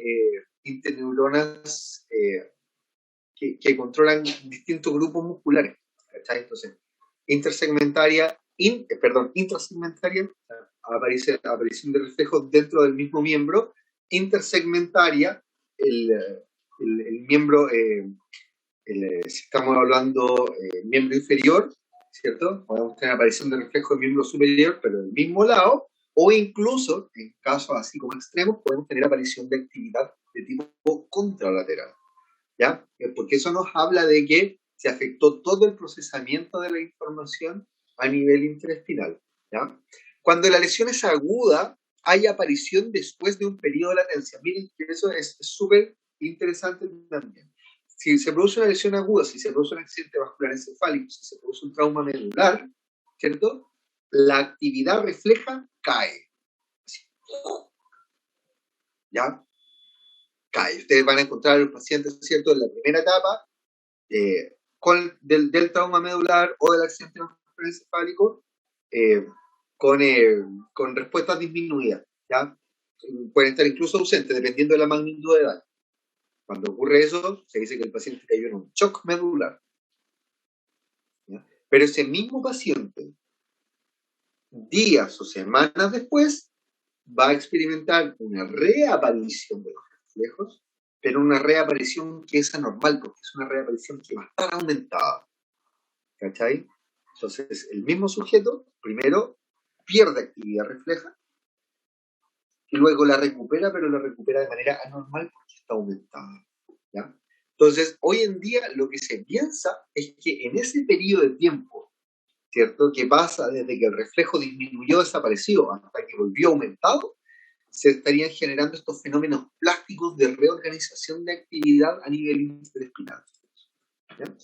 interneuronas que controlan distintos grupos musculares. ¿Cachai? Entonces, intrasegmentaria, aparición de reflejos dentro del mismo miembro. Intersegmentaria, el miembro, si estamos hablando miembro inferior, ¿cierto? Podemos tener aparición de reflejos del miembro superior, pero del mismo lado. O incluso, en casos así como extremos, podemos tener aparición de actividad de tipo contralateral, ¿ya? Porque eso nos habla de que se afectó todo el procesamiento de la información a nivel interespinal, ¿ya? Cuando la lesión es aguda, hay aparición después de un periodo de latencia. Miren que eso es súper interesante también. Si se produce una lesión aguda, si se produce un accidente vascular encefálico, si se produce un trauma medular, ¿cierto? La actividad refleja cae. ¿Ya? Cae. Ustedes van a encontrar a los pacientes, ¿cierto?, en la primera etapa del trauma medular o del accidente vascular encefálico con respuestas disminuidas. ¿Ya? Pueden estar incluso ausentes dependiendo de la magnitud de edad. Cuando ocurre eso, se dice que el paciente cayó en un shock medular. ¿Ya? Pero ese mismo paciente, días o semanas después, va a experimentar una reaparición de los reflejos, pero una reaparición que es anormal, porque es una reaparición que va a estar aumentada. ¿Cachai? Entonces, el mismo sujeto, primero, pierde actividad refleja, y luego la recupera, pero la recupera de manera anormal porque está aumentada. ¿Ya? Entonces, hoy en día lo que se piensa es que en ese periodo de tiempo, ¿cierto?, que pasa desde que el reflejo disminuyó, desapareció, hasta que volvió aumentado, se estarían generando estos fenómenos plásticos de reorganización de actividad a nivel interespinal. ¿Ya?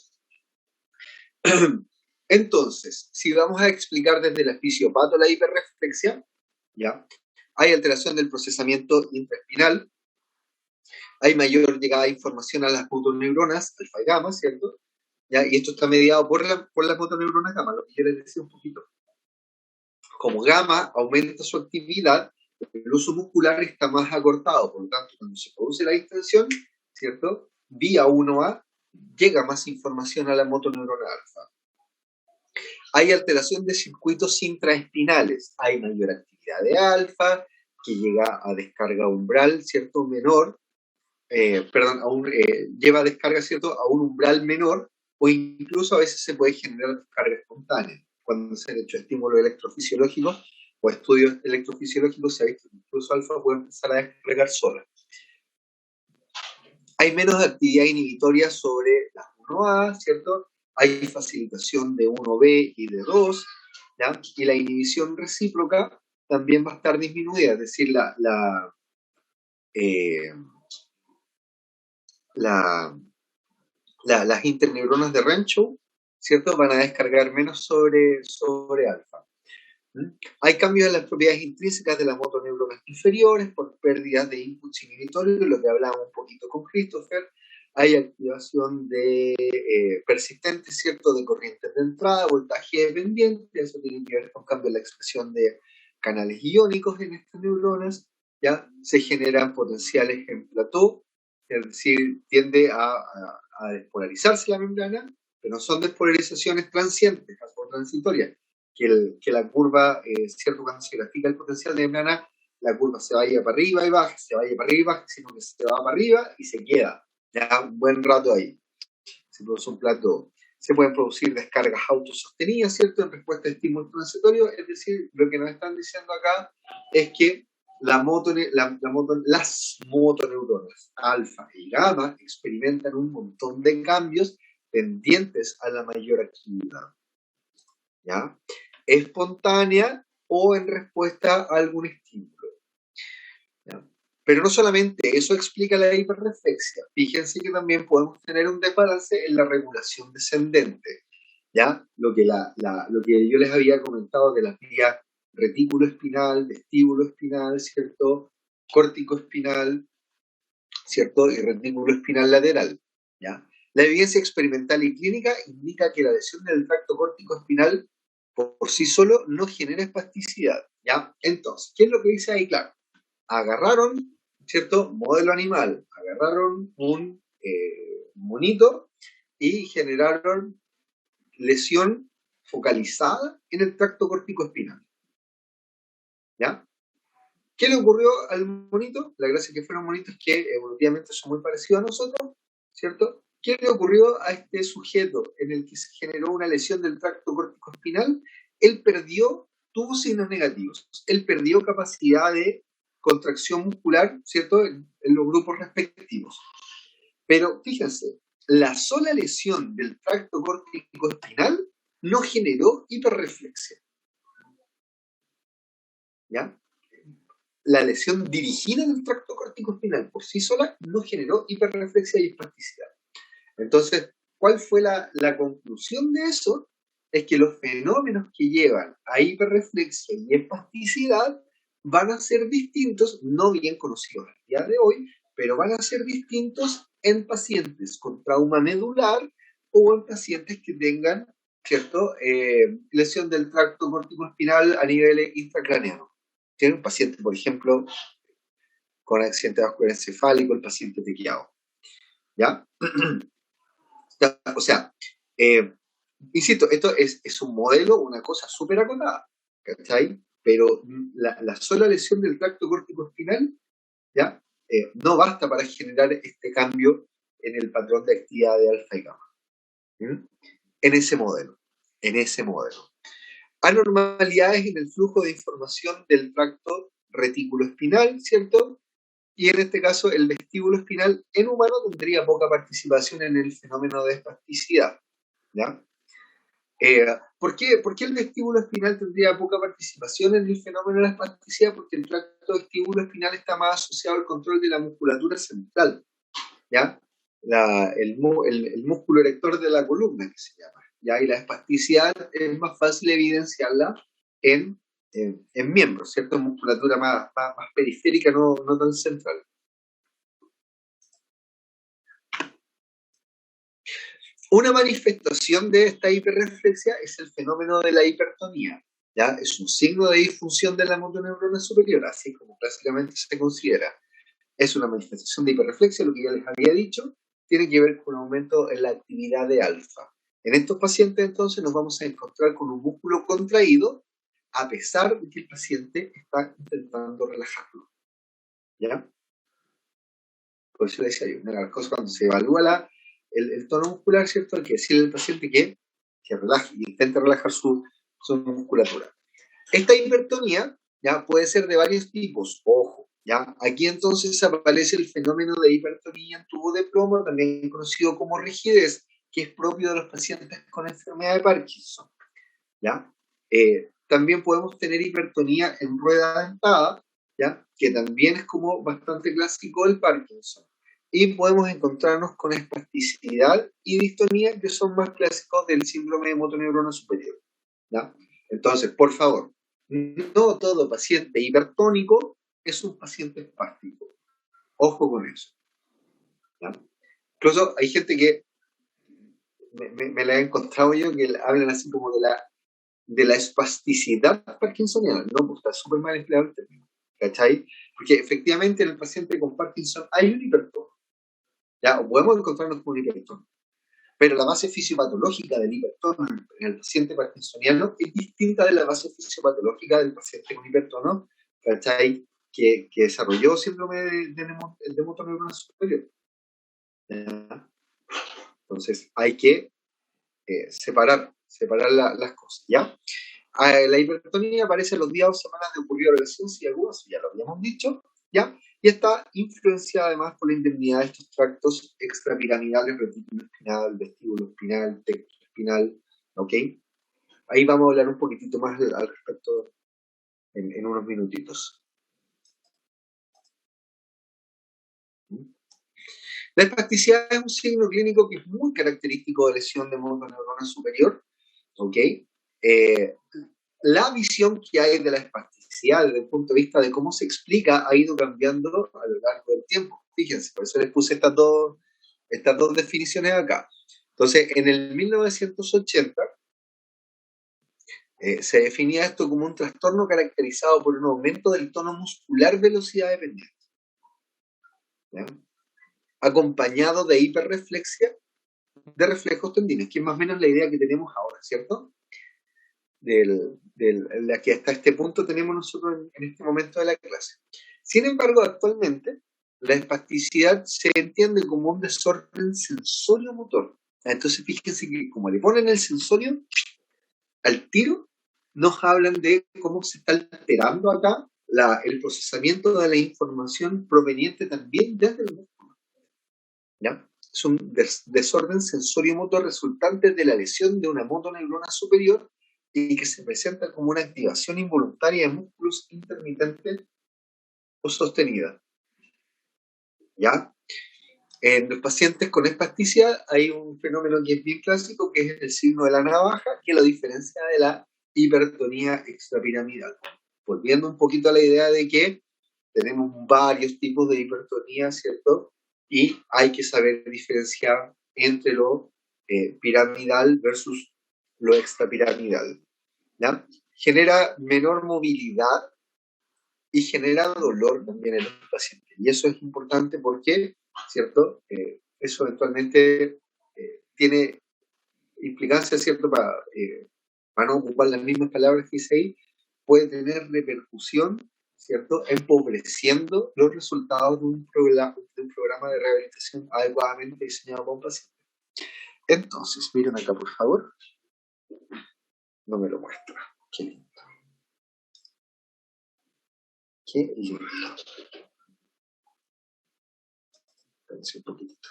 Entonces, si vamos a explicar desde la fisiopato la hiperreflexia, ¿ya? Hay alteración del procesamiento intraespinal, hay mayor llegada de información a las motoneuronas alfa y gamma, ¿cierto? ¿Ya? Y esto está mediado por las motoneuronas gamma, lo que yo les decía un poquito. Como gamma aumenta su actividad, el uso muscular está más acortado, por lo tanto, cuando se produce la distensión, ¿cierto?, vía 1A, llega más información a la motoneurona alfa. Hay alteración de circuitos intraespinales, hay mayor actividad de alfa, que llega a descarga umbral, ¿cierto?, menor, lleva descarga, ¿cierto?, a un umbral menor, o incluso a veces se puede generar descarga espontánea. Cuando se han hecho estímulos electrofisiológicos o estudios electrofisiológicos, se ha visto que incluso alfa puede empezar a descargar sola. Hay menos actividad inhibitoria sobre las 1A, ¿cierto? Hay facilitación de 1B y de 2, ¿ya? Y la inhibición recíproca también va a estar disminuida, es decir, las interneuronas de Renshaw, ¿cierto?, van a descargar menos sobre alfa. Hay cambios en las propiedades intrínsecas de las motoneuronas inferiores por pérdidas de inputs inhibitorios, lo que hablamos un poquito con Christopher. Hay activación de persistentes, ¿cierto?, de corrientes de entrada, voltaje dependiente, eso tiene que ver con cambio en la expresión de canales iónicos en estas neuronas. ya se generan potenciales en plató, es decir, tiende a despolarizarse la membrana, pero no son despolarizaciones transientes o transitorias, que la curva, cierto, cuando se grafica el potencial de membrana, la curva se vaya para arriba y baja, se vaya para arriba y baja, sino que se va para arriba y se queda ya un buen rato ahí. Se produce un plató. Se pueden producir descargas autosostenidas, ¿cierto?, en respuesta a estímulos transitorios, es decir, lo que nos están diciendo acá es que las motoneuronas alfa y gamma experimentan un montón de cambios tendientes a la mayor actividad, ¿ya? Espontánea o en respuesta a algún estímulo, ¿ya? Pero no solamente eso explica la hiperreflexia. Fíjense que también podemos tener un desbalance en la regulación descendente, ¿ya? Lo que yo les había comentado de las vías retículo espinal, vestíbulo espinal, ¿cierto? Córtico espinal, ¿cierto? Y retículo espinal lateral, ¿ya? La evidencia experimental y clínica indica que la lesión del tracto córtico espinal por sí solo no genera espasticidad, ¿ya? Entonces, ¿qué es lo que dice ahí? Claro, agarraron, ¿cierto?, modelo animal, agarraron un monito y generaron lesión focalizada en el tracto córtico espinal, ¿ya? ¿Qué le ocurrió al monito? La gracia que fueron monitos que evolutivamente son muy parecidos a nosotros, ¿cierto? ¿Qué le ocurrió a este sujeto en el que se generó una lesión del tracto córtico espinal? Él tuvo signos negativos, él perdió capacidad de contracción muscular, ¿cierto?, en los grupos respectivos. Pero fíjense, la sola lesión del tracto córtico espinal no generó hiperreflexia, ¿ya? La lesión dirigida del tracto córtico espinal por sí sola no generó hiperreflexia y espasticidad. Entonces, ¿cuál fue la conclusión de eso? Es que los fenómenos que llevan a hiperreflexia y espasticidad van a ser distintos, no bien conocidos al día de hoy, pero van a ser distintos en pacientes con trauma medular o en pacientes que tengan, ¿cierto?, lesión del tracto córtico espinal a nivel intracraneano. Tiene un paciente, por ejemplo, con accidente vascular encefálico, el paciente tequiado, ¿ya? O sea, insisto, esto es un modelo, una cosa súper acotada, ¿cachai? Pero la sola lesión del tracto córtico espinal, ¿ya? No basta para generar este cambio en el patrón de actividad de alfa y gamma. En ese modelo. Anormalidades en el flujo de información del tracto retículo espinal, ¿cierto? Y en este caso el vestíbulo espinal en humano tendría poca participación en el fenómeno de espasticidad, ¿ya? ¿Por qué el vestíbulo espinal tendría poca participación en el fenómeno de espasticidad? Porque el tracto vestíbulo espinal está más asociado al control de la musculatura central, ¿ya? El músculo erector de la columna, que se llama, ¿ya? Y la espasticidad es más fácil evidenciarla en miembros, ¿cierto? En musculatura más periférica, no tan central. Una manifestación de esta hiperreflexia es el fenómeno de la hipertonía, ¿ya? Es un signo de disfunción de la motoneurona superior, así como clásicamente se considera. Es una manifestación de hiperreflexia, lo que ya les había dicho, tiene que ver con un aumento en la actividad de alfa. En estos pacientes, entonces, nos vamos a encontrar con un músculo contraído, a pesar de que el paciente está intentando relajarlo, ¿ya? Por eso les decía yo, una de las cosas cuando se evalúa el tono muscular, ¿cierto? Hay que decirle al paciente que relaje y intente relajar su musculatura. Esta hipertonía ya puede ser de varios tipos, ojo, ¿ya? Aquí entonces aparece el fenómeno de hipertonía en tubo de plomo, también conocido como rigidez, que es propio de los pacientes con enfermedad de Parkinson, ¿ya? También podemos tener hipertonía en rueda dentada, ¿ya? Que también es como bastante clásico del Parkinson. Y podemos encontrarnos con espasticidad y distonía, que son más clásicos del síndrome de motoneurona superior, ¿ya? Entonces, por favor, no todo paciente hipertónico es un paciente espástico. Ojo con eso, ¿ya? Incluso hay gente que me la he encontrado yo, que hablan así como de la espasticidad parkinsoniana. No, pues está súper mal empleado el término. ¿cachai? Porque efectivamente en el paciente con Parkinson hay un hipertono, ¿ya? O podemos encontrarnos con un hipertono. Pero la base fisiopatológica del hipertono en el paciente parkinsoniano es distinta de la base fisiopatológica del paciente con hipertono, ¿cachai? Que desarrolló síndrome de motoneurona superior. ¿Ya? Entonces hay que separar las cosas, ¿ya? La hipertonía aparece en los días o semanas de ocurrir adolescencia y aguda, ya lo habíamos dicho, ¿ya? Y está influenciada además por la indemnidad de estos tractos extrapiramidales, retículo espinal, vestíbulo espinal, tecto espinal, ¿ok? Ahí vamos a hablar un poquitito más al respecto en unos minutitos. La espasticidad es un signo clínico que es muy característico de lesión de motoneurona superior, ¿ok? La visión que hay de la espasticidad desde el punto de vista de cómo se explica ha ido cambiando a lo largo del tiempo. Fíjense, por eso les puse estas dos definiciones acá. Entonces, en el 1980 se definía esto como un trastorno caracterizado por un aumento del tono muscular velocidad dependiente, ¿ya? Acompañado de hiperreflexia de reflejos tendines, que es más o menos la idea que tenemos ahora, ¿cierto? La que hasta este punto tenemos nosotros en este momento de la clase. Sin embargo, actualmente, la espasticidad se entiende como un desorden sensorio-motor. Entonces, fíjense que como le ponen el sensorio al tiro, nos hablan de cómo se está alterando acá el procesamiento de la información proveniente también desde el músculo, ¿ya? Es un desorden sensorio-motor resultante de la lesión de una motoneurona superior y que se presenta como una activación involuntaria de músculos intermitentes o sostenida, ¿ya? En los pacientes con espasticidad hay un fenómeno que es bien clásico, que es el signo de la navaja, que lo diferencia de la hipertonía extrapiramidal. Volviendo un poquito a la idea de que tenemos varios tipos de hipertonía, ¿cierto? Y hay que saber diferenciar entre lo piramidal versus lo extrapiramidal, ¿ya? Genera menor movilidad y genera dolor también en los pacientes. Y eso es importante porque, ¿cierto? Eso eventualmente tiene implicancias, ¿cierto? Para no ocupar las mismas palabras que hice ahí, puede tener repercusión, ¿cierto? Empobreciendo los resultados de un programa de rehabilitación adecuadamente diseñado para un paciente. Entonces, miren acá, por favor. No me lo muestra. Qué lindo. Qué lindo. Espérense un poquitito.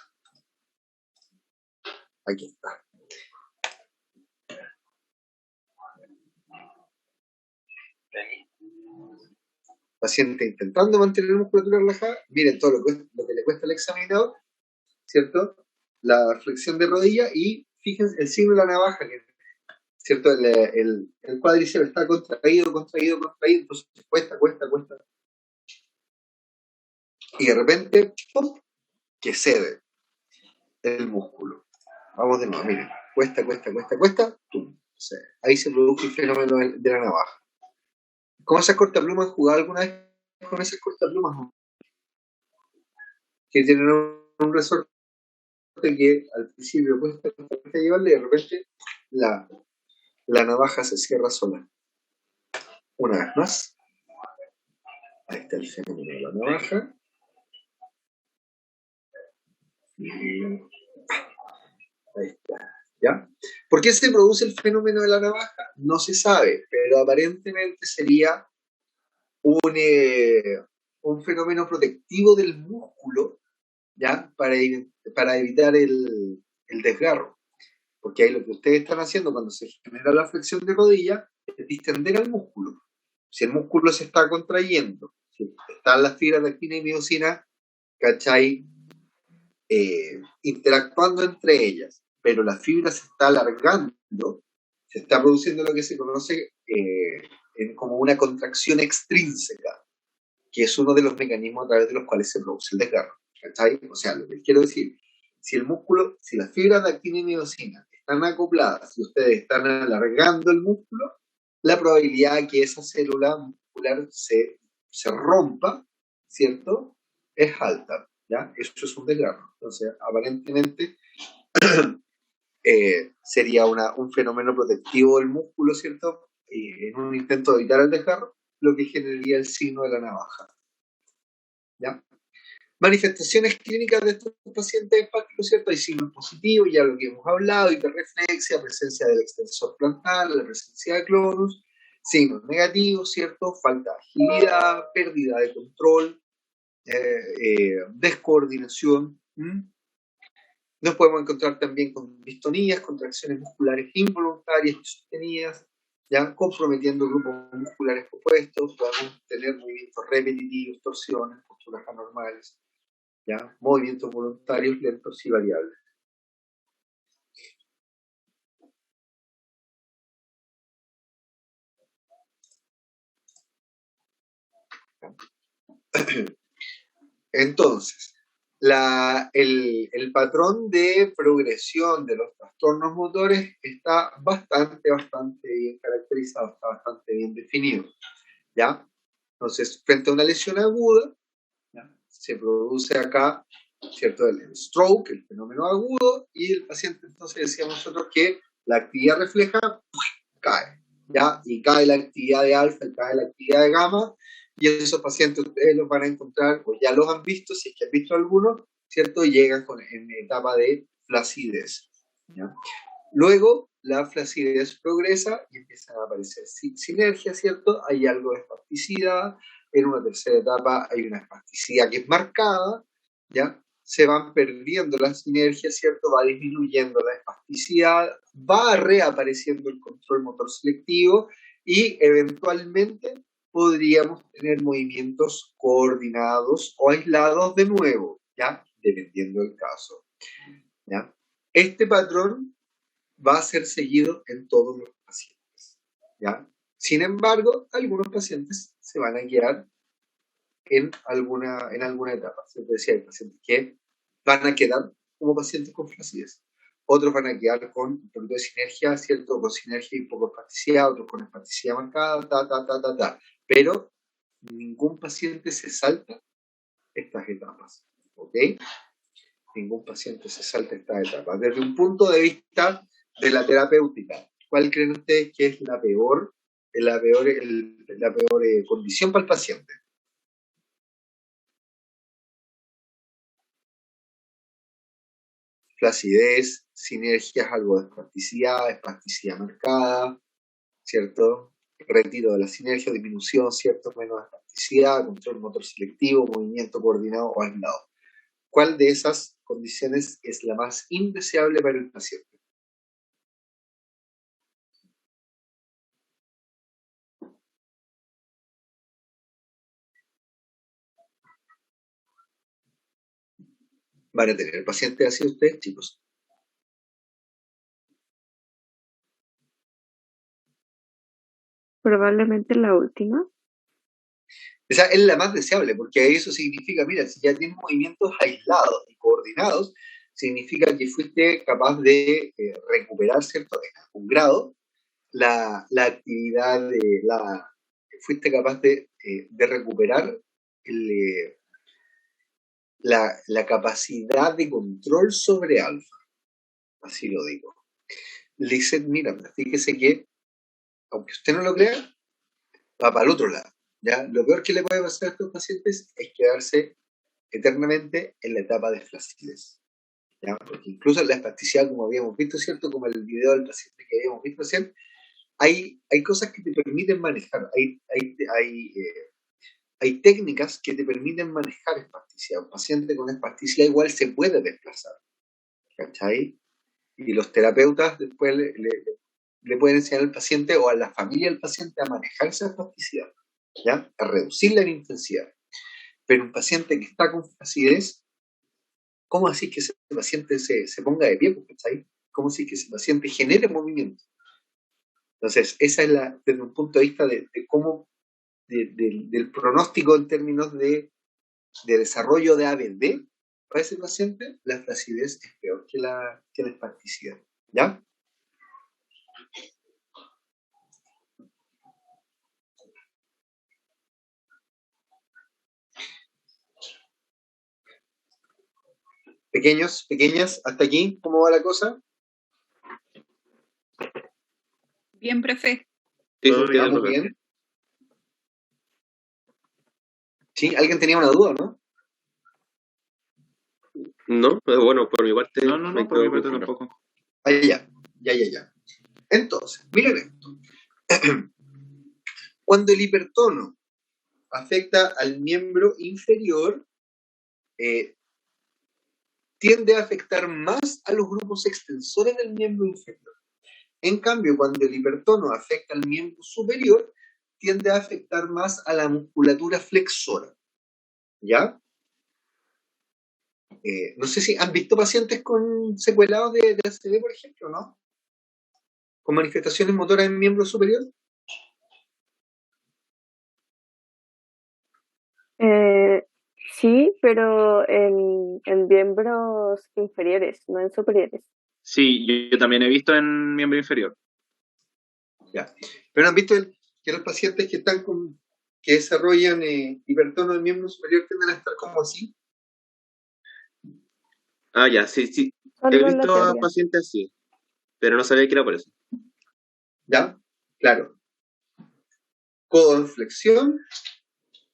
Aquí está. Paciente intentando mantener la musculatura relajada, miren todo lo que le cuesta al examinador, ¿cierto? La flexión de rodilla y fíjense el signo de la navaja, ¿cierto? El cuádriceps está contraído, entonces cuesta. Y de repente, ¡pum!, que cede el músculo. Vamos de nuevo, miren, cuesta, ¡pum! O sea, ahí se produce el fenómeno de la navaja. ¿Cómo esas cortaplumas? ¿Jugado alguna vez con esas cortaplumas? Que tienen un resorte que al principio cuesta llevarle y de repente la navaja se cierra sola. Una vez más. Ahí está el fenómeno de la navaja. Ahí está. ¿Ya? ¿Por qué se produce el fenómeno de la navaja? No se sabe, pero aparentemente sería un fenómeno protectivo del músculo, ¿ya? Para evitar el desgarro. Porque ahí lo que ustedes están haciendo cuando se genera la flexión de rodilla es distender al músculo. Si el músculo se está contrayendo, si están las fibras de actina y miosina, ¿cachai? Interactuando entre ellas, pero la fibra se está alargando, se está produciendo lo que se conoce como una contracción extrínseca, que es uno de los mecanismos a través de los cuales se produce el desgarro, ¿cachai? O sea, lo que quiero decir, si las fibras de actina y miosina están acopladas y ustedes están alargando el músculo, la probabilidad de que esa célula muscular se se rompa, ¿cierto? Es alta, ¿ya? Eso es un desgarro. Entonces, aparentemente, sería un fenómeno protectivo del músculo, ¿cierto? En un intento de evitar el desgarro, lo que generaría el signo de la navaja, ¿ya? Manifestaciones clínicas de estos pacientes hepáticos, ¿cierto? Hay signos positivos, ya lo que hemos hablado, hiperreflexia, presencia del extensor plantar, la presencia de clonus, signos negativos, ¿cierto? Falta de agilidad, pérdida de control, descoordinación. Nos podemos encontrar también con distonías, contracciones musculares involuntarias y sostenidas, ya comprometiendo grupos musculares opuestos, podemos tener movimientos repetitivos, torsiones, posturas anormales, ¿ya? Movimientos voluntarios lentos y variables. Entonces, el patrón de progresión de los trastornos motores está bastante bien caracterizado, está bastante bien definido, ¿ya? Entonces, frente a una lesión aguda, ¿ya? Se produce acá, ¿cierto? El stroke, el fenómeno agudo, y el paciente, entonces decíamos nosotros que la actividad refleja cae, ¿ya? Y cae la actividad de alfa y cae la actividad de gamma, y esos pacientes ustedes los van a encontrar, o ya los han visto, si es que han visto algunos, ¿cierto? Llegan en etapa de flacidez, ¿ya? Luego, la flacidez progresa y empiezan a aparecer sinergias, ¿cierto? Hay algo de espasticidad. En una tercera etapa hay una espasticidad que es marcada, ¿ya? Se van perdiendo las sinergias, ¿cierto? Va disminuyendo la espasticidad, va reapareciendo el control motor selectivo y eventualmente podríamos tener movimientos coordinados o aislados de nuevo, ¿ya? Dependiendo del caso, ¿ya? Este patrón va a ser seguido en todos los pacientes, ¿ya? Sin embargo, algunos pacientes se van a quedar en alguna etapa. Es decir, hay pacientes que van a quedar como pacientes con flacidez. Otros van a quedar con un poquito de sinergia, ¿cierto? Con sinergia y poco espasticidad, otros con espasticidad marcada, Pero ningún paciente se salta estas etapas, ¿ok? Ningún paciente se salta estas etapas. Desde un punto de vista de la terapéutica, ¿cuál creen ustedes que es la peor condición para el paciente? Flacidez, sinergias, algo de espasticidad marcada, ¿cierto? Retiro de la sinergia, disminución, ¿cierto? Menos espasticidad, control motor selectivo, movimiento coordinado o aislado. ¿Cuál de esas condiciones es la más indeseable para el paciente? Van a tener pacientes así ustedes, chicos. Probablemente la última. Esa es la más deseable, porque eso significa, mira, si ya tienes movimientos aislados y coordinados, significa que fuiste capaz de recuperar, ¿cierto? En algún grado, la actividad fuiste capaz de recuperar la capacidad de control sobre alfa, así lo digo. Le dicen, mira, fíjese que, aunque usted no lo crea, va para el otro lado, ¿ya? Lo peor que le puede pasar a estos pacientes es quedarse eternamente en la etapa de flacidez, ¿ya? Porque incluso en la espasticidad, como habíamos visto, ¿cierto? Como el video del paciente que habíamos visto recién, hay cosas que te permiten manejar, hay técnicas que te permiten manejar espasticidad. Un paciente con espasticidad igual se puede desplazar, ¿cachai? Y los terapeutas después le pueden enseñar al paciente o a la familia del paciente a manejar esa espasticidad, ¿ya? A reducirla en intensidad. Pero un paciente que está con flacidez, ¿cómo así que ese paciente se ponga de pie? ¿Cachai? ¿Cómo así que ese paciente genere movimiento? Entonces, esa es desde un punto de vista de cómo, del pronóstico en términos de desarrollo de ABD, para ese paciente, la flacidez es peor que la espasticidad, ¿ya? Pequeños, pequeñas, hasta aquí, ¿cómo va la cosa? Bien, profe. Sí, Todo sí, bien, ¿Vamos profe. bien? ¿Sí? ¿Alguien tenía una duda, no? No, pero bueno, por mi parte No, me por mi quedo parte claro. tampoco. Ah, ya. Entonces, miren esto. Cuando el hipertono afecta al miembro inferior, tiende a afectar más a los grupos extensores del miembro inferior. En cambio, cuando el hipertono afecta al miembro superior, tiende a afectar más a la musculatura flexora. ¿Ya? No sé si han visto pacientes con secuelados de ACV, por ejemplo, ¿no? Con manifestaciones motoras en miembro superior. Sí, pero en miembros inferiores, no en superiores. Sí, yo también he visto en miembro inferior. Ya. Pero han visto que los pacientes que están que desarrollan hipertono del miembro superior tienden a estar como así. Ah, ya, sí. He Solo en la visto a teoría. pacientes así, pero no sabía que era por eso. ¿Ya? Claro. Codo en flexión,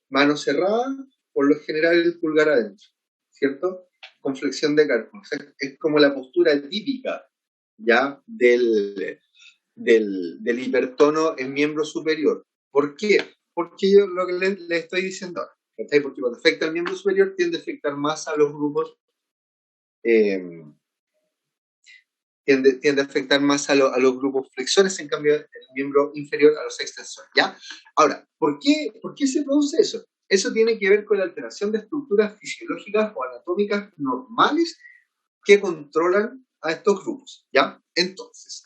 mano cerrada, por lo general el pulgar adentro, ¿cierto? Con flexión de carpo. O sea, es como la postura típica, ¿ya? Del hipertono en miembro superior. ¿Por qué? Porque yo lo que le estoy diciendo ahora, ¿okay? Porque cuando afecta al miembro superior tiende a afectar más a los grupos, tiende a afectar más a los grupos flexores, en cambio el miembro inferior a los extensores, ¿ya? Ahora, ¿por qué se produce eso? Eso tiene que ver con la alteración de estructuras fisiológicas o anatómicas normales que controlan a estos grupos, ¿ya? Entonces,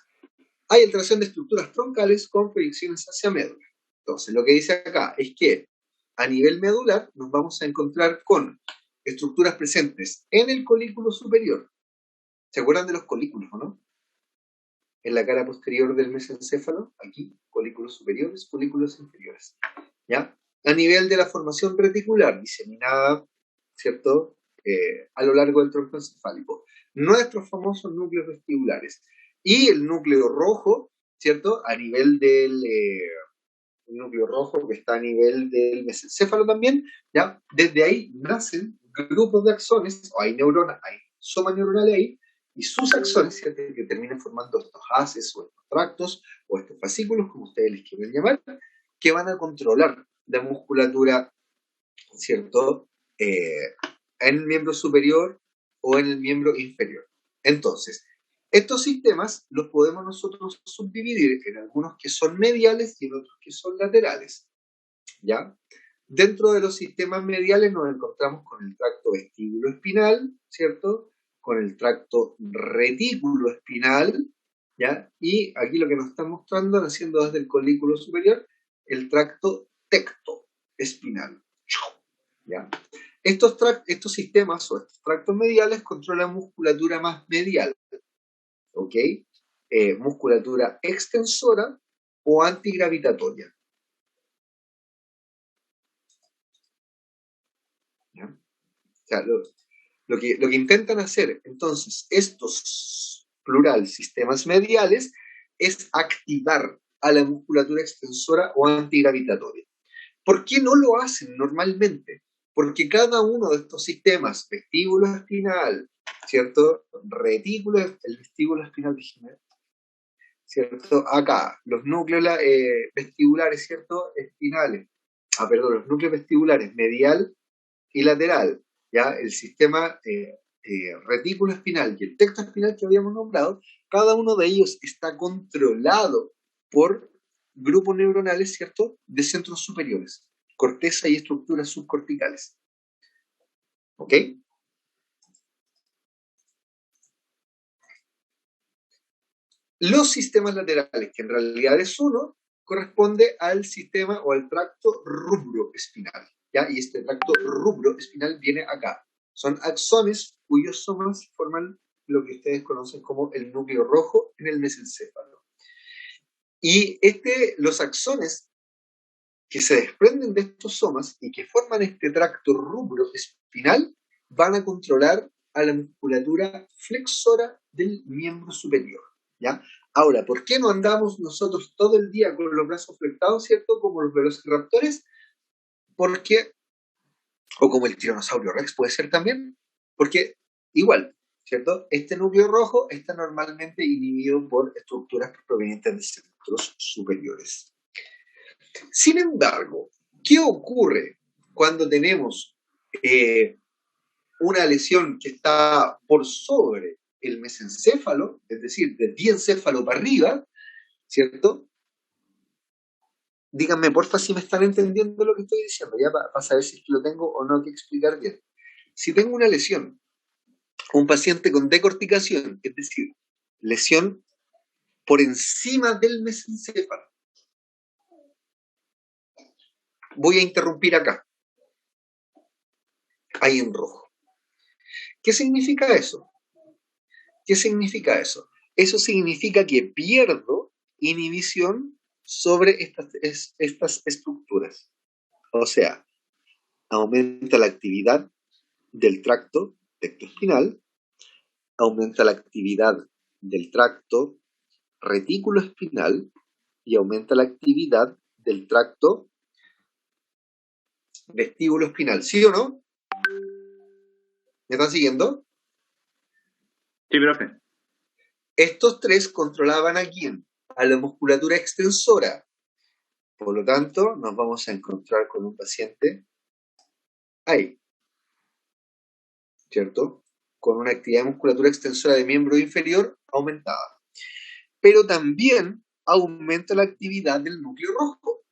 hay alteración de estructuras troncales con proyecciones hacia médula. Entonces, lo que dice acá es que a nivel medular nos vamos a encontrar con estructuras presentes en el colículo superior. ¿Se acuerdan de los colículos, o no? En la cara posterior del mesencéfalo, aquí, colículos superiores, colículos inferiores. ¿Ya? A nivel de la formación reticular, diseminada, ¿cierto? A lo largo del tronco encefálico. Nuestros famosos núcleos vestibulares. Y el núcleo rojo, ¿cierto? A nivel del núcleo rojo que está a nivel del mesencéfalo también, ¿ya? Desde ahí nacen grupos de axones, o hay neuronas, hay somas neuronales ahí, y sus axones, ¿cierto? Que terminan formando estos haces, o estos tractos, o estos fascículos, como ustedes les quieren llamar, que van a controlar la musculatura, ¿cierto? En el miembro superior o en el miembro inferior. Entonces, estos sistemas los podemos nosotros subdividir en algunos que son mediales y en otros que son laterales, ¿ya? Dentro de los sistemas mediales nos encontramos con el tracto vestíbulo-espinal, ¿cierto? Con el tracto retículo-espinal, ¿ya? Y aquí lo que nos están mostrando, haciendo desde el colículo superior, el tracto tecto-espinal, ¿ya? Estos sistemas o estos tractos mediales controlan musculatura más medial, ¿ok? Musculatura extensora o antigravitatoria. ¿Ya? O sea, lo que intentan hacer, entonces, estos plural sistemas mediales, es activar a la musculatura extensora o antigravitatoria. ¿Por qué no lo hacen normalmente? Porque cada uno de estos sistemas, vestíbulo espinal, ¿cierto? Retículo, el vestíbulo espinal original, ¿cierto? Acá, los núcleos vestibulares, ¿cierto? Espinales. Los núcleos vestibulares medial y lateral, ¿ya? El sistema retículo espinal y el tecto espinal que habíamos nombrado, cada uno de ellos está controlado por grupos neuronales, ¿cierto? De centros superiores, corteza y estructuras subcorticales. ¿Ok? Los sistemas laterales, que en realidad es uno, corresponde al sistema o al tracto rubroespinal, ¿ya? Y este tracto rubroespinal viene acá. Son axones cuyos somas forman lo que ustedes conocen como el núcleo rojo en el mesencéfalo. Y los axones que se desprenden de estos somas y que forman este tracto rubroespinal van a controlar a la musculatura flexora del miembro superior, ¿ya? Ahora, ¿por qué no andamos nosotros todo el día con los brazos flexiados, ¿cierto? Como los velociraptores, porque, o como el tiranosaurio rex puede ser también, porque igual, ¿cierto? Este núcleo rojo está normalmente inhibido por estructuras provenientes de centros superiores. Sin embargo, ¿qué ocurre cuando tenemos una lesión que está por sobre el mesencéfalo, es decir, del diencéfalo para arriba, ¿cierto? Díganme, porfa, si me están entendiendo lo que estoy diciendo, ya para saber si lo tengo o no que explicar bien. Si tengo una lesión, un paciente con decorticación, es decir, lesión por encima del mesencéfalo, voy a interrumpir acá, ahí en rojo. ¿Qué significa eso? ¿Qué significa eso? Eso significa que pierdo inhibición sobre estas estructuras. O sea, aumenta la actividad del tracto tectoespinal, aumenta la actividad del tracto retículoespinal y aumenta la actividad del tracto vestíbuloespinal. ¿Sí o no? ¿Me están siguiendo? Sí, profe. Estos tres controlaban a quién? A la musculatura extensora. Por lo tanto, nos vamos a encontrar con un paciente ahí, ¿cierto? Con una actividad de musculatura extensora de miembro inferior aumentada. Pero también aumenta la actividad del núcleo rojo.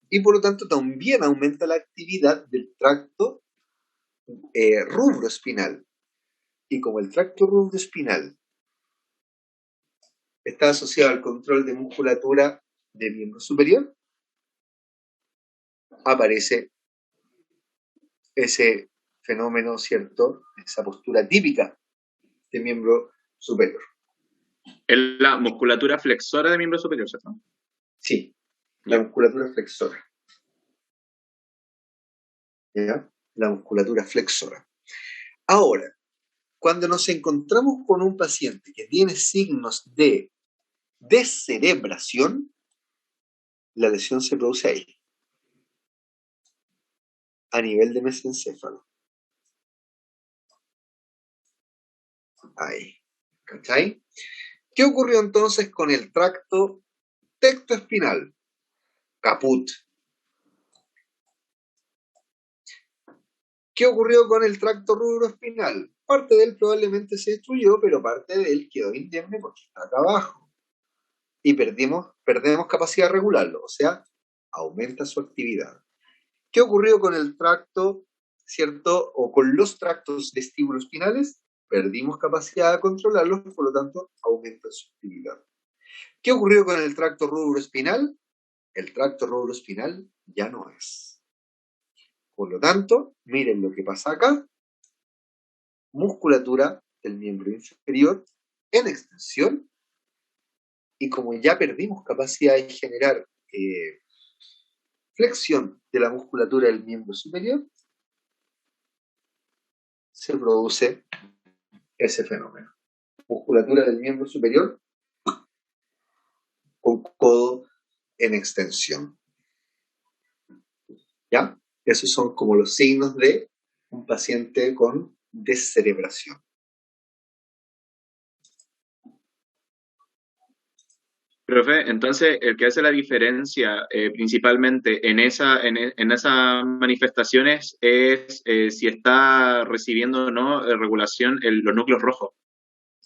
Y por lo tanto también aumenta la actividad del tracto rubroespinal. Y como el tracto rubroespinal está asociado al control de musculatura de miembro superior, aparece ese fenómeno, ¿cierto? Esa postura típica de miembro superior. Es la musculatura flexora de miembro superior, ¿cierto? Sí, la musculatura flexora. ¿Ya? La musculatura flexora. Ahora, cuando nos encontramos con un paciente que tiene signos de descerebración, la lesión se produce ahí, a nivel de mesencéfalo. Ahí. ¿Cachai? ¿Qué ocurrió entonces con el tracto tectoespinal? Caput. ¿Qué ocurrió con el tracto rubroespinal? Parte de él probablemente se destruyó, pero parte de él quedó indemne porque está acá abajo. Y perdemos capacidad de regularlo, o sea, aumenta su actividad. ¿Qué ocurrió con el tracto, cierto, o con los tractos vestíbuloespinales? Perdimos capacidad de controlarlos, por lo tanto, aumenta su actividad. ¿Qué ocurrió con el tracto rubroespinal? El tracto rubroespinal ya no es. Por lo tanto, miren lo que pasa acá. Musculatura del miembro inferior en extensión. Y como ya perdimos capacidad de generar flexión de la musculatura del miembro superior, se produce ese fenómeno. Musculatura del miembro superior con codo en extensión. ¿Ya? Esos son como los signos de un paciente con descerebración. Profe, entonces el que hace la diferencia principalmente en esas manifestaciones es si está recibiendo o no regulación los núcleos rojos.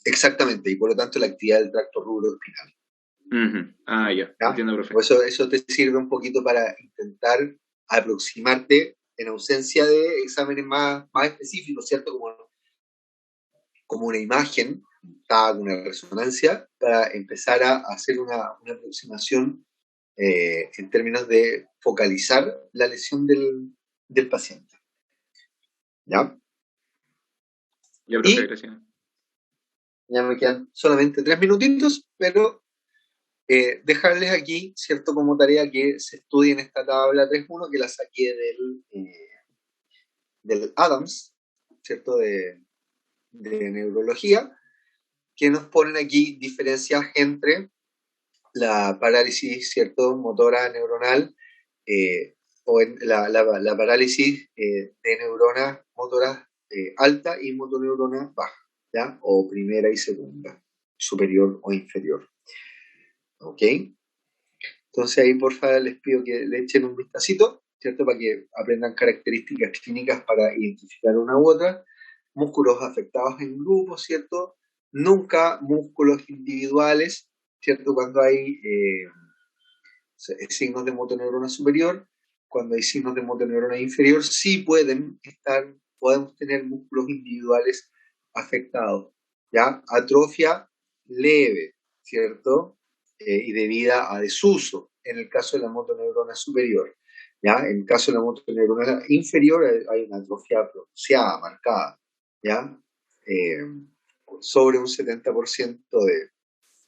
Exactamente, y por lo tanto la actividad del tracto rubroespinal. Ah, ya, ¿Ya? entiendo, profe. Pues eso te sirve un poquito para intentar aproximarte en ausencia de exámenes más específicos, ¿cierto? Como una imagen, una resonancia, para empezar a hacer una aproximación en términos de focalizar la lesión del paciente. ¿Ya? Ya, profe, Y gracias. ya me quedan solamente 3 minutitos, pero dejarles aquí, ¿cierto? Como tarea que se estudie en esta tabla 3.1 que la saqué del Adams, ¿cierto? De neurología, que nos ponen aquí diferencias entre la parálisis, ¿cierto?, motora neuronal, o en la parálisis de neuronas motoras alta y motoneurona baja, ¿ya? O primera y segunda, superior o inferior. ¿Ok? Entonces ahí por favor les pido que le echen un vistacito, ¿cierto? Para que aprendan características clínicas para identificar una u otra. Músculos afectados en grupos, ¿cierto? Nunca músculos individuales, ¿cierto? Cuando hay signos de motoneurona superior, cuando hay signos de motoneurona inferior, sí podemos tener músculos individuales afectados, ¿ya? Atrofia leve, ¿cierto? Y debida a desuso, en el caso de la motoneurona superior, ¿ya? En el caso de la motoneurona inferior hay una atrofia pronunciada, marcada, ¿ya? Sobre un 70%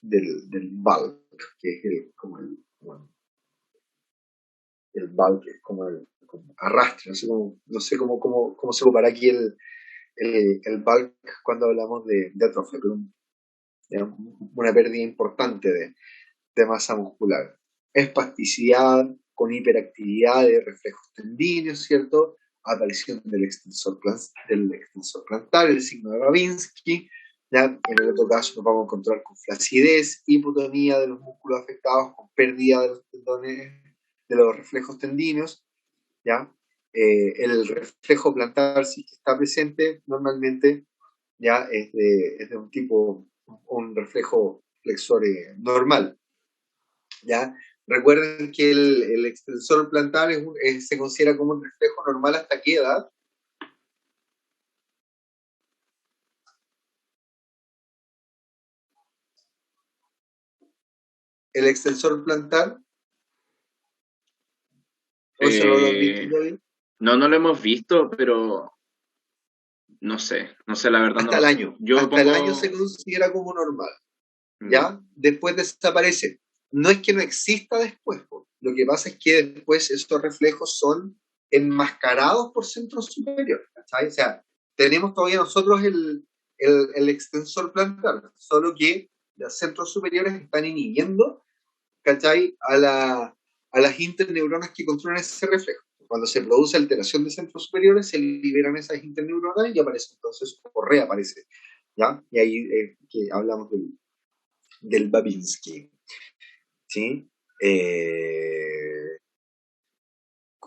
del bulk, que es el bulk, es como arrastre, no sé cómo se compara aquí el bulk cuando hablamos de atrofia, pero una pérdida importante de masa muscular. Espasticidad con hiperactividad de reflejos tendíneos, ¿cierto? Aparición del extensor plantar, el signo de Babinski. ¿Ya? En el otro caso nos vamos a encontrar con flacidez, hipotonía de los músculos afectados, con pérdida de los tendones, de los reflejos tendíneos, ¿ya? El reflejo plantar, si está presente, normalmente ya es de un tipo, un reflejo flexor normal, ¿ya? Recuerden que el extensor plantar se considera como un reflejo normal ¿hasta qué edad? El extensor plantar. ¿Eso no lo han visto todavía? No lo hemos visto, pero no sé la verdad. Hasta el año. El año se considera como normal. ¿Ya? Después desaparece. No es que no exista después, lo que pasa es que después estos reflejos son enmascarados por centro superior, ¿cachai? O sea, tenemos todavía nosotros el extensor plantar, solo que los centros superiores están inhibiendo, ¿cachai?, a las interneuronas que controlan ese reflejo. Cuando se produce alteración de centros superiores, se liberan esas interneuronas y aparece entonces, o reaparece, ¿ya? Y ahí que hablamos del Babinski, ¿sí?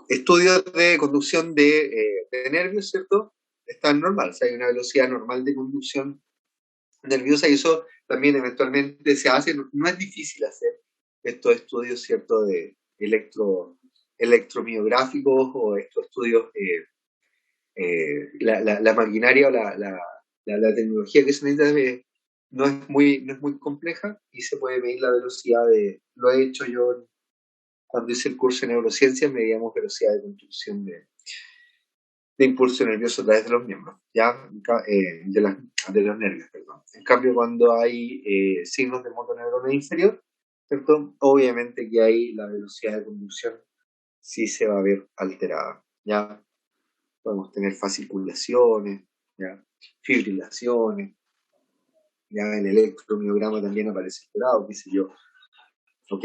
Estudios de conducción de nervios, ¿cierto? Están normal, o sea, hay una velocidad normal de conducción nerviosa y eso también eventualmente se hace. No es difícil hacer estos estudios, ¿cierto?, de electromiográficos o estos estudios, la maquinaria o la tecnología que se necesita no es muy compleja y se puede medir la velocidad lo he hecho yo cuando hice el curso de neurociencias, medíamos velocidad de construcción de impulso nervioso a través de los miembros, ¿ya? De los nervios, perdón. En cambio, cuando hay signos de motoneurona inferior, ¿cierto?, obviamente que ahí la velocidad de conducción sí se va a ver alterada, ¿ya? Podemos tener fasciculaciones, ¿ya?, fibrilaciones, ya el electromiograma también aparece alterado, qué sé yo, ¿ok?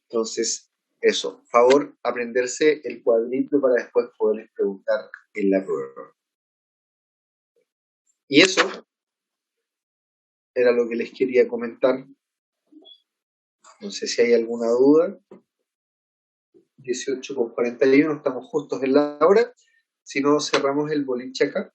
Entonces, eso, favor aprenderse el cuadrito para después poderles preguntar en la prueba. Y eso era lo que les quería comentar. No sé si hay alguna duda. 18:41, estamos justos en la hora. Si no, cerramos el boliche acá.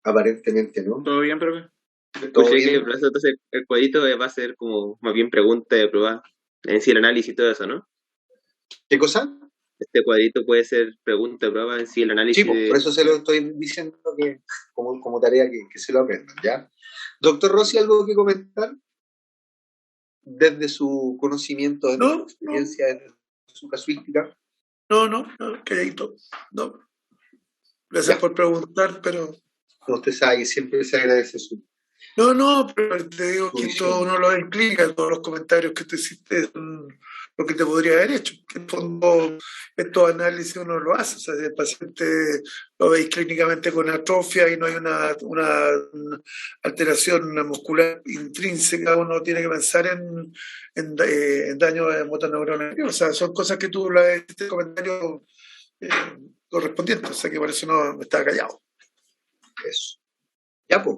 Aparentemente, ¿no? ¿Todo bien, profe? Escuché que entonces el cuadrito va a ser como más bien pregunta de prueba en sí el análisis y todo eso, ¿no? ¿Qué cosa? Este cuadrito puede ser pregunta de prueba en sí el análisis. Sí, por eso se lo estoy diciendo que como tarea que se lo aprendan, ¿ya? Doctor Rossi, ¿algo que comentar? Desde su conocimiento, desde su experiencia, desde su casuística. No, calladito. No. Gracias por preguntar, pero... Usted sabe que siempre se agradece su... No, pero te digo que todo uno lo explica, todos los comentarios que tú hiciste lo que te podría haber hecho. En el fondo, estos análisis uno lo hace, o sea, si el paciente lo veis clínicamente con atrofia y no hay una alteración muscular intrínseca, uno tiene que pensar en daño de motoneuronas. O sea, son cosas que tú le este comentario correspondiente, o sea que por eso no me estaba callado. Eso. Ya, pues.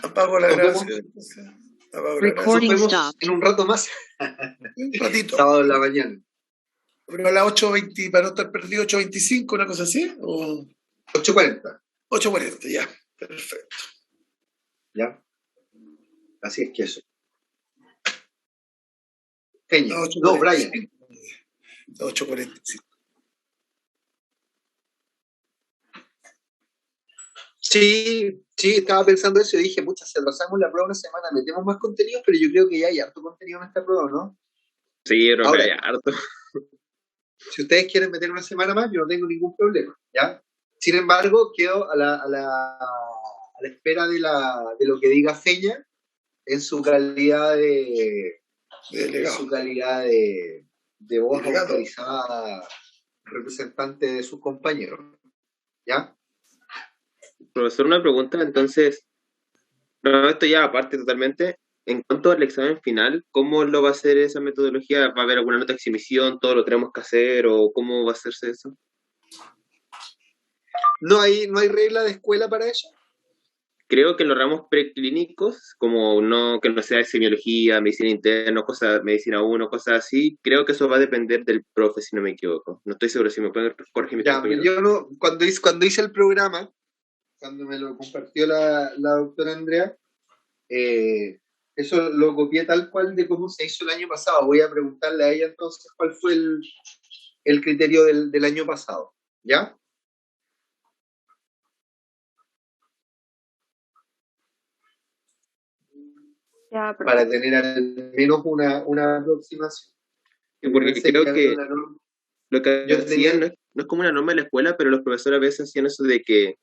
Apago la Nos vemos. grabación. Apago la Nos Recording vemos stopped. en un rato más, grabación. Un ratito. sábado en la mañana. Pero a las 8:20, para no estar perdido, 8:25, una cosa así, o 8:40. 8:40, ya. Perfecto. ¿Ya? Así es que eso. Peña. No, No, Brian. 8:45. Sí, estaba pensando eso y dije, pucha, si atrasamos la prueba una semana, metemos más contenido, pero yo creo que ya hay harto contenido en esta prueba, ¿no? Sí, creo que Ahora, hay harto. si ustedes quieren meter una semana más, yo no tengo ningún problema, ¿ya? Sin embargo, quedo a la espera de lo que diga Feña en su calidad de voz Delegado. autorizada representante de sus compañeros, ¿ya? Profesor, una pregunta, entonces, no, esto ya aparte totalmente, en cuanto al examen final, ¿cómo lo va a hacer esa metodología? ¿Va a haber alguna nota de exhibición? ¿Todo lo tenemos que hacer? ¿O cómo va a hacerse eso? ¿No hay regla de escuela para eso? Creo que en los ramos preclínicos, como no que no sea de semiología, medicina interna, cosas, medicina 1, cosas así, creo que eso va a depender del profe, si no me equivoco. No estoy seguro si me pueden corregir mis Ya, compañeros. yo no, cuando hice el programa, cuando me lo compartió la doctora Andrea, eso lo copié tal cual de cómo se hizo el año pasado. Voy a preguntarle a ella entonces cuál fue el criterio del año pasado, ¿ya? Ya, Para perfecto. tener al menos una aproximación. Porque creo que lo que Yo hacían tenía- no es como una norma de la escuela, pero los profesores a veces hacían eso de que